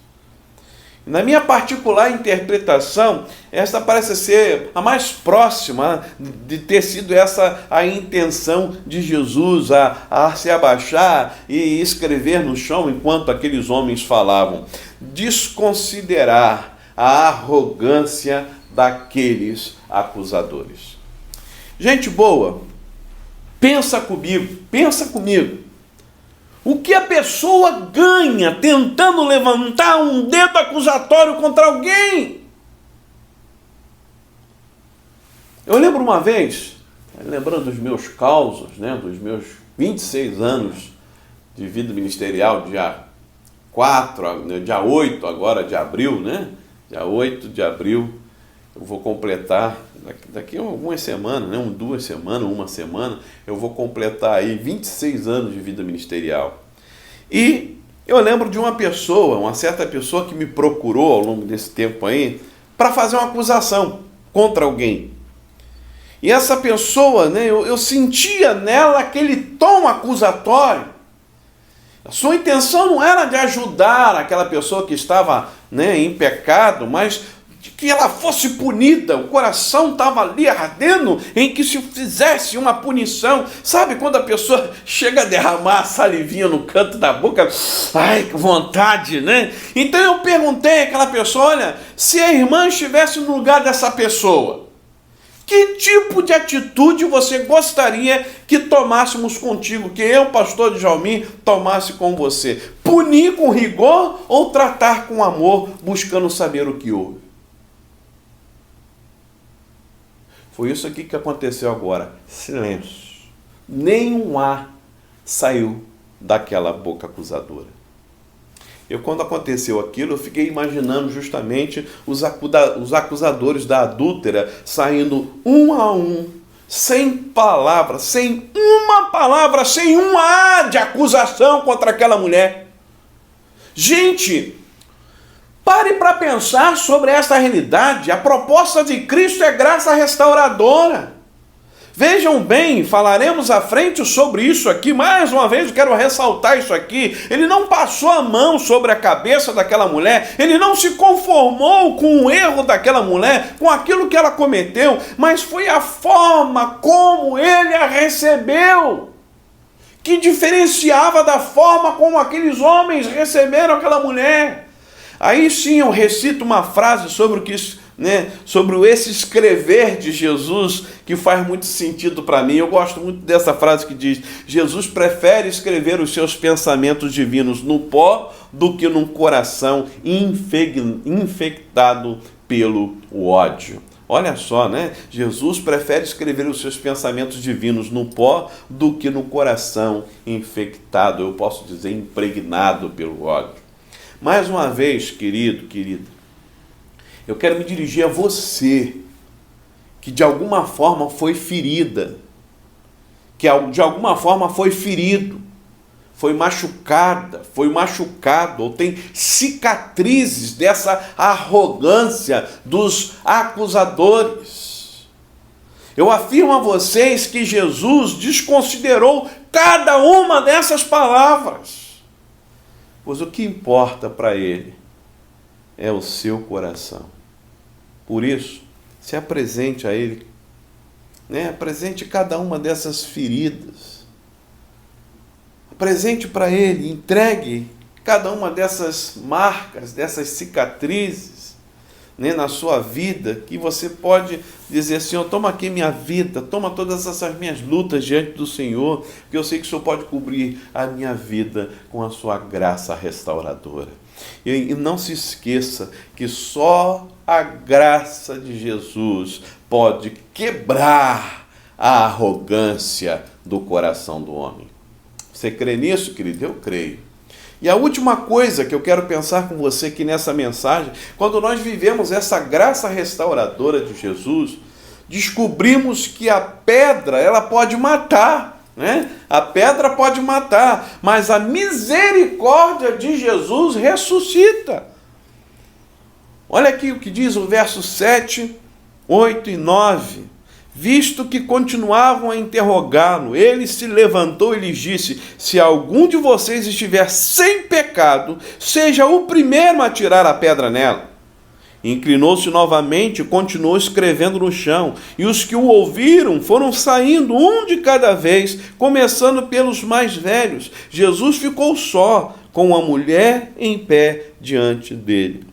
Na minha particular interpretação, esta parece ser a mais próxima de ter sido essa a intenção de Jesus, a se abaixar e escrever no chão enquanto aqueles homens falavam. Desconsiderar a arrogância daqueles acusadores. Gente boa, pensa comigo. O que a pessoa ganha tentando levantar um dedo acusatório contra alguém? Eu lembro uma vez, lembrando dos meus causos, dos meus 26 anos de vida ministerial, dia 8 agora de abril, Dia 8 de abril, eu vou completar, daqui a algumas semanas, 2 semanas, uma semana, eu vou completar aí 26 anos de vida ministerial. E eu lembro de uma certa pessoa que me procurou ao longo desse tempo aí, para fazer uma acusação contra alguém. E essa pessoa, eu sentia nela aquele tom acusatório. A sua intenção não era de ajudar aquela pessoa que estava em pecado, mas de que ela fosse punida. O coração estava ali ardendo em que se fizesse uma punição. Sabe quando a pessoa chega a derramar a salivinha no canto da boca? Ai, que vontade, Então eu perguntei àquela pessoa, olha, se a irmã estivesse no lugar dessa pessoa, que tipo de atitude você gostaria que tomássemos contigo, que eu, pastor Djalmin, tomasse com você? Punir com rigor ou tratar com amor, buscando saber o que houve? Foi isso aqui que aconteceu agora. Silêncio. Nenhum ar saiu daquela boca acusadora. Quando aconteceu aquilo, eu fiquei imaginando justamente os acusadores da adúltera saindo um a um, sem palavra, sem uma palavra, sem um ar de acusação contra aquela mulher. Gente, pare para pensar sobre essa realidade. A proposta de Cristo é graça restauradora. Vejam bem, falaremos à frente sobre isso aqui. Mais uma vez eu quero ressaltar isso aqui. Ele não passou a mão sobre a cabeça daquela mulher. Ele não se conformou com o erro daquela mulher, com aquilo que ela cometeu, mas foi a forma como ele a recebeu que diferenciava da forma como aqueles homens receberam aquela mulher. Aí sim eu recito uma frase sobre sobre esse escrever de Jesus, que faz muito sentido para mim. Eu gosto muito dessa frase que diz: Jesus prefere escrever os seus pensamentos divinos no pó do que num coração infectado pelo ódio. Olha só, Jesus prefere escrever os seus pensamentos divinos no pó do que no coração infectado, eu posso dizer impregnado pelo ódio. Mais uma vez, querida, eu quero me dirigir a você, que de alguma forma foi ferida, que de alguma forma foi ferido, foi machucada, foi machucado, ou tem cicatrizes dessa arrogância dos acusadores. Eu afirmo a vocês que Jesus desconsiderou cada uma dessas palavras, pois o que importa para ele é o seu coração. Por isso, se apresente a ele, apresente cada uma dessas feridas, apresente para ele, entregue cada uma dessas marcas, dessas cicatrizes, né, na sua vida, que você pode dizer: Senhor, toma aqui minha vida, toma todas essas minhas lutas diante do Senhor, porque eu sei que o Senhor pode cobrir a minha vida com a sua graça restauradora. E não se esqueça que só a graça de Jesus pode quebrar a arrogância do coração do homem. Você crê nisso, querido? Eu creio. E a última coisa que eu quero pensar com você aqui nessa mensagem: quando nós vivemos essa graça restauradora de Jesus, descobrimos que a pedra, ela pode matar, né? A pedra pode matar, mas a misericórdia de Jesus ressuscita. Olha aqui o que diz o verso 7, 8 e 9. Visto que continuavam a interrogá-lo, ele se levantou e lhes disse: se algum de vocês estiver sem pecado, seja o primeiro a tirar a pedra nela. Inclinou-se novamente e continuou escrevendo no chão, e os que o ouviram foram saindo um de cada vez, começando pelos mais velhos. Jesus ficou só, com a mulher em pé diante dele.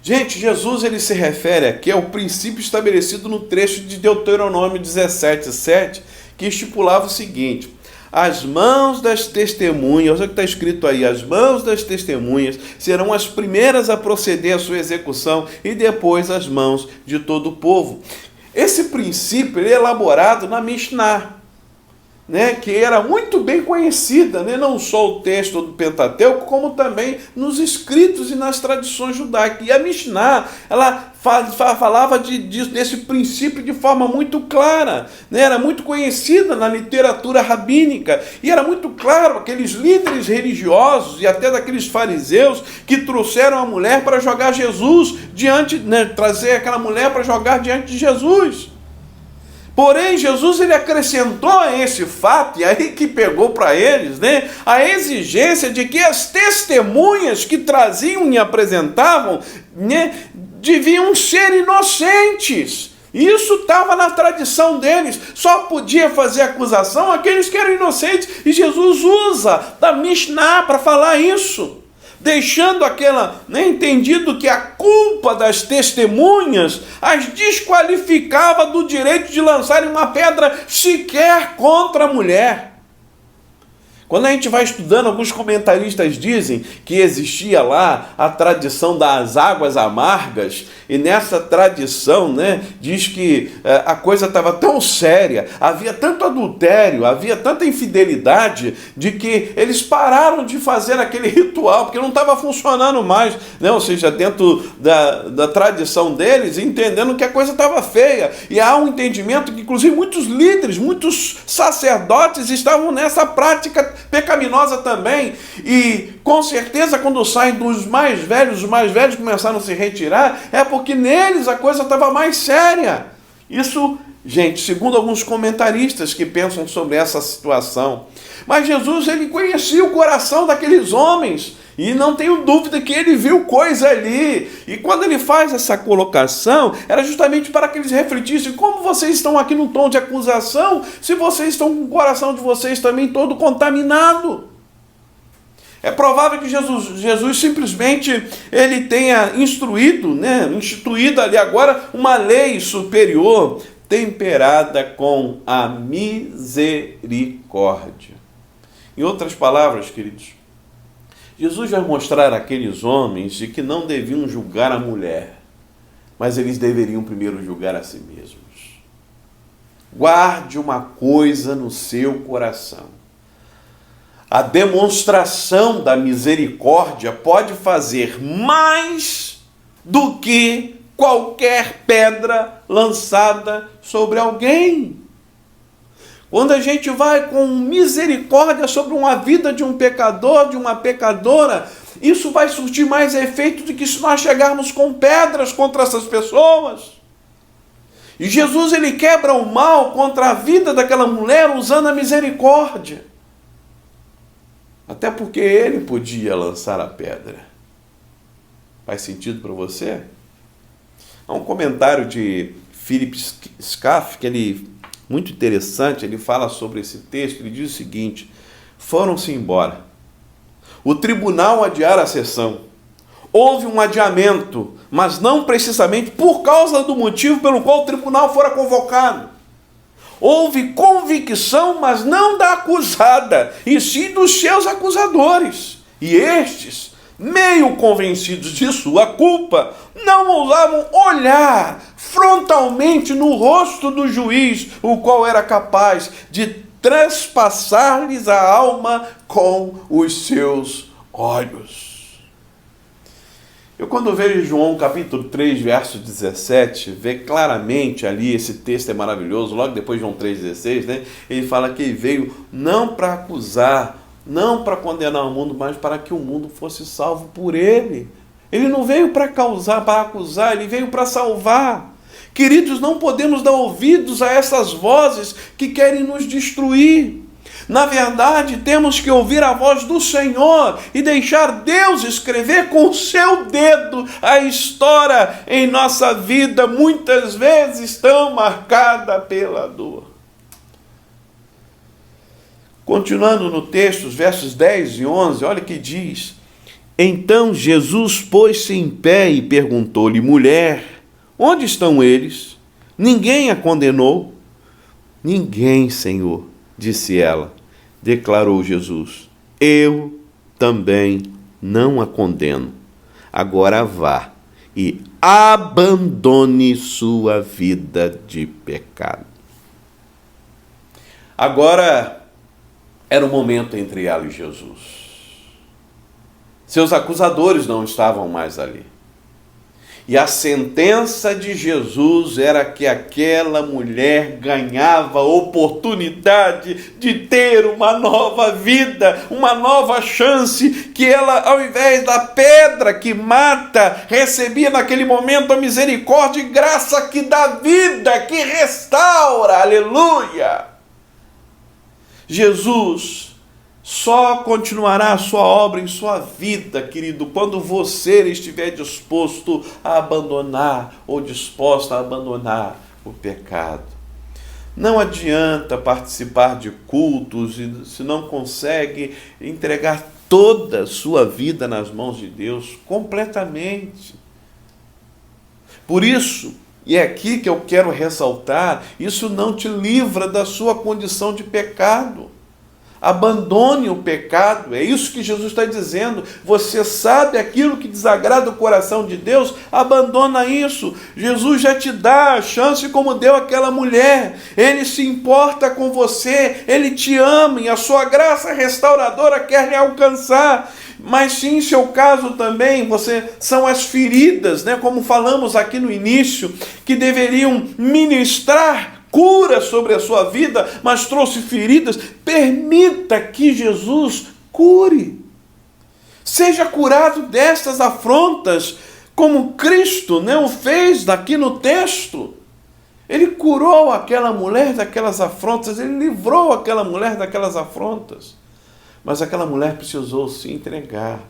Gente, Jesus ele se refere aqui ao princípio estabelecido no trecho de Deuteronômio 17:7, que estipulava o seguinte: as mãos das testemunhas, olha o que está escrito aí, as mãos das testemunhas serão as primeiras a proceder à sua execução e depois as mãos de todo o povo. Esse princípio ele é elaborado na Mishnah, né, que era muito bem conhecida, né, não só o texto do Pentateuco, como também nos escritos e nas tradições judaicas. E a Mishnah, ela falava desse princípio de forma muito clara, né, era muito conhecida na literatura rabínica, e era muito claro, aqueles líderes religiosos e até daqueles fariseus que trouxeram a mulher para jogar Jesus diante, né, trazer aquela mulher para jogar diante de Jesus. Porém, Jesus ele acrescentou a esse fato, e aí que pegou para eles, né, a exigência de que as testemunhas que traziam e apresentavam, né, deviam ser inocentes. Isso estava na tradição deles, só podia fazer acusação aqueles que eram inocentes, e Jesus usa da Mishnah para falar isso, deixando entendido que a culpa das testemunhas as desqualificava do direito de lançarem uma pedra sequer contra a mulher. Quando a gente vai estudando, alguns comentaristas dizem que existia lá a tradição das águas amargas, e nessa tradição, né, diz que a coisa estava tão séria, havia tanto adultério, havia tanta infidelidade, de que eles pararam de fazer aquele ritual, porque não estava funcionando mais, né? Ou seja, dentro da tradição deles, entendendo que a coisa estava feia. E há um entendimento que, inclusive, muitos líderes, muitos sacerdotes estavam nessa prática pecaminosa também, e com certeza quando saem dos mais velhos, os mais velhos começaram a se retirar, é porque neles a coisa estava mais séria. Isso, gente, segundo alguns comentaristas que pensam sobre essa situação. Mas Jesus, ele conhecia o coração daqueles homens, e não tenho dúvida que ele viu coisa ali. E quando ele faz essa colocação, era justamente para que eles refletissem: como vocês estão aqui no tom de acusação, se vocês estão com o coração de vocês também todo contaminado? É provável que Jesus simplesmente ele tenha instruído, né, instituído ali agora uma lei superior, temperada com a misericórdia. Em outras palavras, queridos, Jesus vai mostrar àqueles homens de que não deviam julgar a mulher, mas eles deveriam primeiro julgar a si mesmos. Guarde uma coisa no seu coração: a demonstração da misericórdia pode fazer mais do que qualquer pedra lançada sobre alguém. Quando a gente vai com misericórdia sobre uma vida de um pecador, de uma pecadora, isso vai surtir mais efeito do que se nós chegarmos com pedras contra essas pessoas. E Jesus, ele quebra o mal contra a vida daquela mulher usando a misericórdia. Até porque ele podia lançar a pedra. Faz sentido para você? Há um comentário de Philip Schaff, que ele muito interessante, ele fala sobre esse texto, ele diz o seguinte: foram-se embora. O tribunal adiara a sessão. houve um adiamento, mas não precisamente por causa do motivo pelo qual o tribunal fora convocado. Houve convicção, mas não da acusada, e sim dos seus acusadores. E estes, meio convencidos de sua culpa, não ousavam olhar frontalmente no rosto do juiz, o qual era capaz de transpassar-lhes a alma com os seus olhos. Eu, quando vejo João capítulo 3, verso 17, vê claramente ali, esse texto é maravilhoso, logo depois de João 3,16, né? Ele fala que ele veio não para acusar, não para condenar o mundo, mas para que o mundo fosse salvo por ele. Ele não veio para acusar, ele veio para salvar. Queridos, não podemos dar ouvidos a essas vozes que querem nos destruir. Na verdade, temos que ouvir a voz do Senhor e deixar Deus escrever com o seu dedo a história em nossa vida, muitas vezes tão marcada pela dor. Continuando no texto, os versos 10 e 11, olha o que diz. Então Jesus pôs-se em pé e perguntou-lhe: mulher, onde estão eles? Ninguém a condenou? Ninguém, Senhor, disse ela. Declarou Jesus: eu também não a condeno. Agora vá e abandone sua vida de pecado. Agora era o momento entre ela e Jesus. Seus acusadores não estavam mais ali. E a sentença de Jesus era que aquela mulher ganhava a oportunidade de ter uma nova vida, uma nova chance, que ela, ao invés da pedra que mata, recebia naquele momento a misericórdia e graça que dá vida, que restaura, aleluia! Jesus só continuará a sua obra em sua vida, querido, quando você estiver disposto a abandonar ou disposta a abandonar o pecado. Não adianta participar de cultos se não consegue entregar toda a sua vida nas mãos de Deus, completamente. Por isso, e é aqui que eu quero ressaltar, isso não te livra da sua condição de pecado. Abandone o pecado, é isso que Jesus está dizendo. Você sabe aquilo que desagrada o coração de Deus, abandona isso. Jesus já te dá a chance como deu aquela mulher. Ele se importa com você, Ele te ama e a sua graça restauradora quer lhe alcançar. Mas sim, em seu caso também, são as feridas, né? Como falamos aqui no início, que deveriam ministrar cura sobre a sua vida, mas trouxe feridas. Permita que Jesus cure. Seja curado destas afrontas, como Cristo, né, o fez aqui no texto. Ele curou aquela mulher daquelas afrontas, ele livrou aquela mulher daquelas afrontas. Mas aquela mulher precisou se entregar.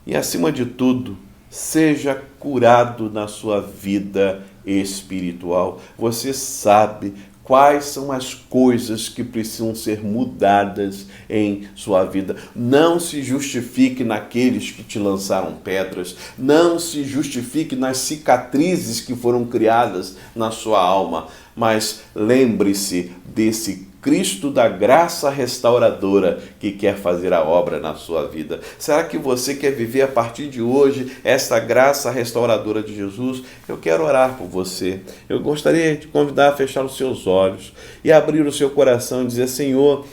E acima de tudo, seja curado na sua vida espiritual. Você sabe quais são as coisas que precisam ser mudadas em sua vida. Não se justifique naqueles que te lançaram pedras. Não se justifique nas cicatrizes que foram criadas na sua alma. Mas lembre-se desse Cristo da graça restauradora que quer fazer a obra na sua vida. Será que você quer viver a partir de hoje essa graça restauradora de Jesus? Eu quero orar por você. Eu gostaria de convidar a fechar os seus olhos e abrir o seu coração e dizer: Senhor,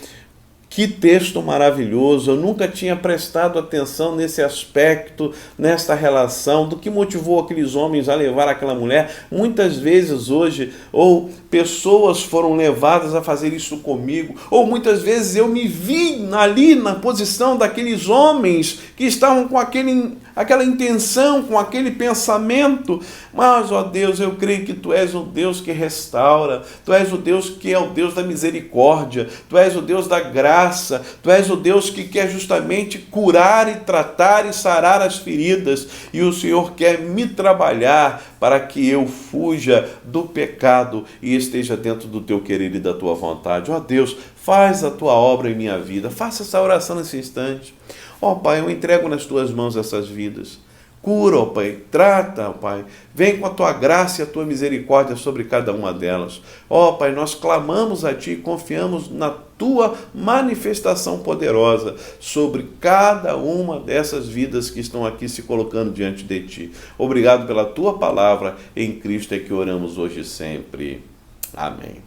que texto maravilhoso, eu nunca tinha prestado atenção nesse aspecto, nesta relação, do que motivou aqueles homens a levar aquela mulher. Muitas vezes hoje, ou pessoas foram levadas a fazer isso comigo, ou muitas vezes eu me vi ali na posição daqueles homens que estavam com aquela intenção, com aquele pensamento. Mas, ó Deus, eu creio que Tu és o Deus que restaura, Tu és o Deus que é o Deus da misericórdia, Tu és o Deus da graça, Tu és o Deus que quer justamente curar e tratar e sarar as feridas, e o Senhor quer me trabalhar para que eu fuja do pecado e esteja dentro do Teu querer e da Tua vontade. Ó Deus, faz a Tua obra em minha vida. Faça essa oração nesse instante. Ó Pai, eu entrego nas Tuas mãos essas vidas. Cura, ó Pai, trata, ó Pai, vem com a Tua graça e a Tua misericórdia sobre cada uma delas. Ó Pai, nós clamamos a Ti e confiamos na Tua manifestação poderosa sobre cada uma dessas vidas que estão aqui se colocando diante de Ti. Obrigado pela Tua palavra, em Cristo é que oramos hoje e sempre. Amém.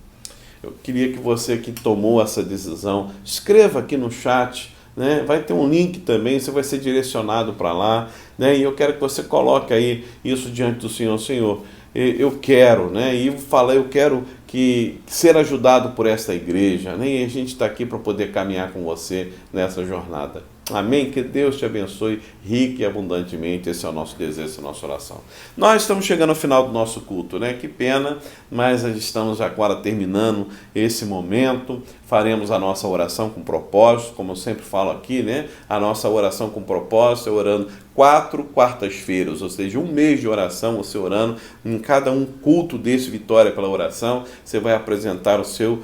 Eu queria que você que tomou essa decisão, escreva aqui no chat, né? Vai ter um link também, você vai ser direcionado para lá, né? E eu quero que você coloque aí isso diante do Senhor. Senhor, eu quero, né? E fala, eu quero que ser ajudado por esta igreja, né? E a gente está aqui para poder caminhar com você nessa jornada. Amém? Que Deus te abençoe rica e abundantemente. Esse é o nosso desejo, essa é a nossa oração. Nós estamos chegando ao final do nosso culto, né? Que pena, mas estamos agora terminando esse momento. Faremos a nossa oração com propósito, como eu sempre falo aqui, né? A nossa oração com propósito é orando 4 quartas-feiras, ou seja, um mês de oração, você orando em cada um culto desse Vitória pela Oração. Você vai apresentar o seu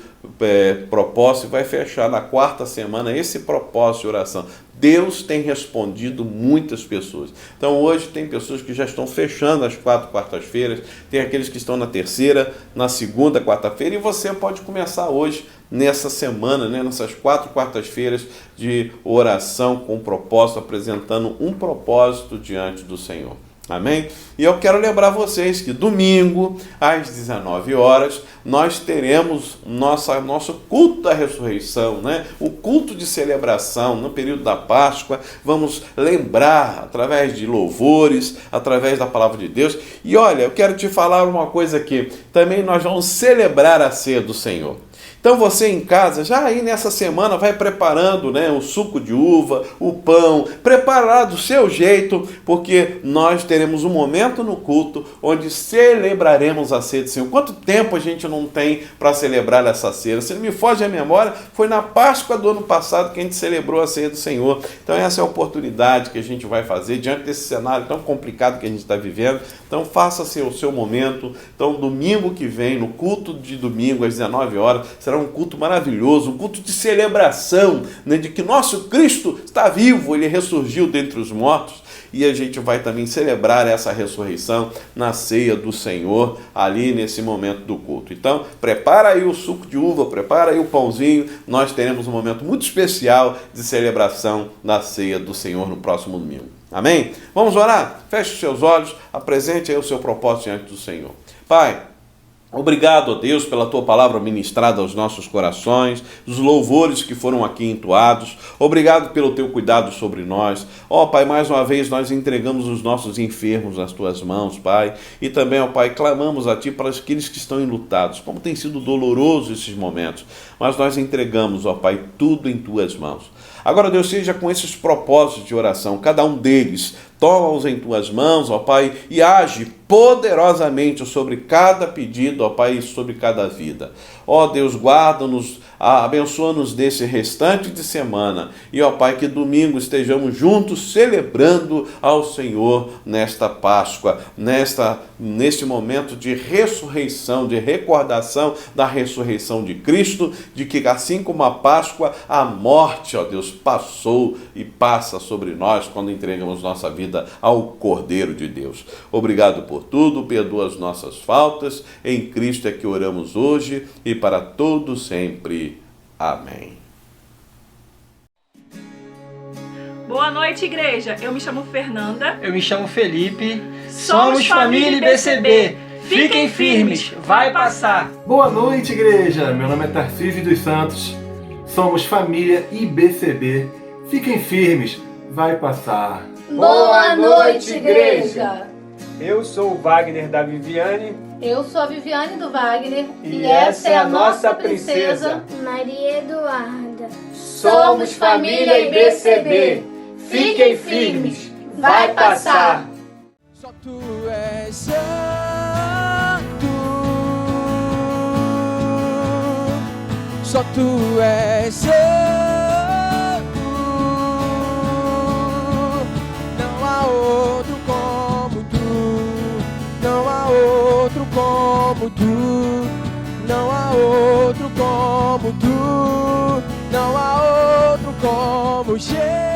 propósito e vai fechar na 4ª semana esse propósito de oração. Deus tem respondido muitas pessoas. Então hoje tem pessoas que já estão fechando as 4 quartas-feiras, tem aqueles que estão na 3ª, na 2ª quarta-feira, e você pode começar hoje, nessa semana, né, nessas 4 quartas-feiras de oração com propósito, apresentando um propósito diante do Senhor. Amém? E eu quero lembrar vocês que domingo, às 19 horas, nós teremos nosso culto da ressurreição, né? O culto de celebração no período da Páscoa. Vamos lembrar através de louvores, através da palavra de Deus. E olha, eu quero te falar uma coisa aqui. Também nós vamos celebrar a ceia do Senhor. Então você em casa, já aí nessa semana, vai preparando, né, o suco de uva, o pão, prepara do seu jeito, porque nós teremos um momento no culto onde celebraremos a ceia do Senhor. Quanto tempo a gente não tem para celebrar essa ceia? Se não me foge a memória, foi na Páscoa do ano passado que a gente celebrou a ceia do Senhor. Então essa é a oportunidade que a gente vai fazer diante desse cenário tão complicado que a gente está vivendo. Então faça-se o seu momento. Então domingo que vem, no culto de domingo às 19 horas, será um culto maravilhoso, um culto de celebração, né, de que nosso Cristo está vivo, Ele ressurgiu dentre os mortos, e a gente vai também celebrar essa ressurreição na ceia do Senhor, ali nesse momento do culto. Então, prepara aí o suco de uva, prepara aí o pãozinho, nós teremos um momento muito especial de celebração da ceia do Senhor no próximo domingo. Amém? Vamos orar? Feche os seus olhos, apresente aí o seu propósito diante do Senhor. Pai, obrigado, ó Deus, pela Tua palavra ministrada aos nossos corações, os louvores que foram aqui entoados. Obrigado pelo Teu cuidado sobre nós. Ó Pai, mais uma vez nós entregamos os nossos enfermos nas Tuas mãos, Pai. E também, ó Pai, clamamos a Ti para aqueles que estão enlutados. Como tem sido doloroso esses momentos. Mas nós entregamos, ó Pai, tudo em Tuas mãos. Agora, Deus, seja com esses propósitos de oração, cada um deles, toma-os em Tuas mãos, ó Pai, e age poderosamente sobre cada pedido, ó Pai, e sobre cada vida. Ó Deus, guarda-nos, abençoa-nos desse restante de semana, e ó Pai, que domingo estejamos juntos celebrando ao Senhor nesta Páscoa, neste momento de ressurreição, de recordação da ressurreição de Cristo, de que assim como a Páscoa, a morte, ó Deus, passou e passa sobre nós quando entregamos nossa vida ao Cordeiro de Deus. Obrigado por tudo, perdoa as nossas faltas, em Cristo é que oramos hoje e para todo sempre. Amém. Boa noite, igreja. Eu me chamo Fernanda. Eu me chamo Felipe. Somos família IBCB. Fiquem firmes, vai passar. Boa noite, igreja. Meu nome é Tarcísio dos Santos. Somos família IBCB. Fiquem firmes, vai passar. Boa noite, igreja. Eu sou o Wagner da Viviane. Eu sou a Viviane do Wagner. E essa é a nossa princesa, Maria Eduarda. Somos família IBCB. Fiquem firmes, vai passar. Só Tu és santo, só Tu és santo, não há outro como Tu, não há outro como Tu, não há outro como Tu, não há outro como Jesus.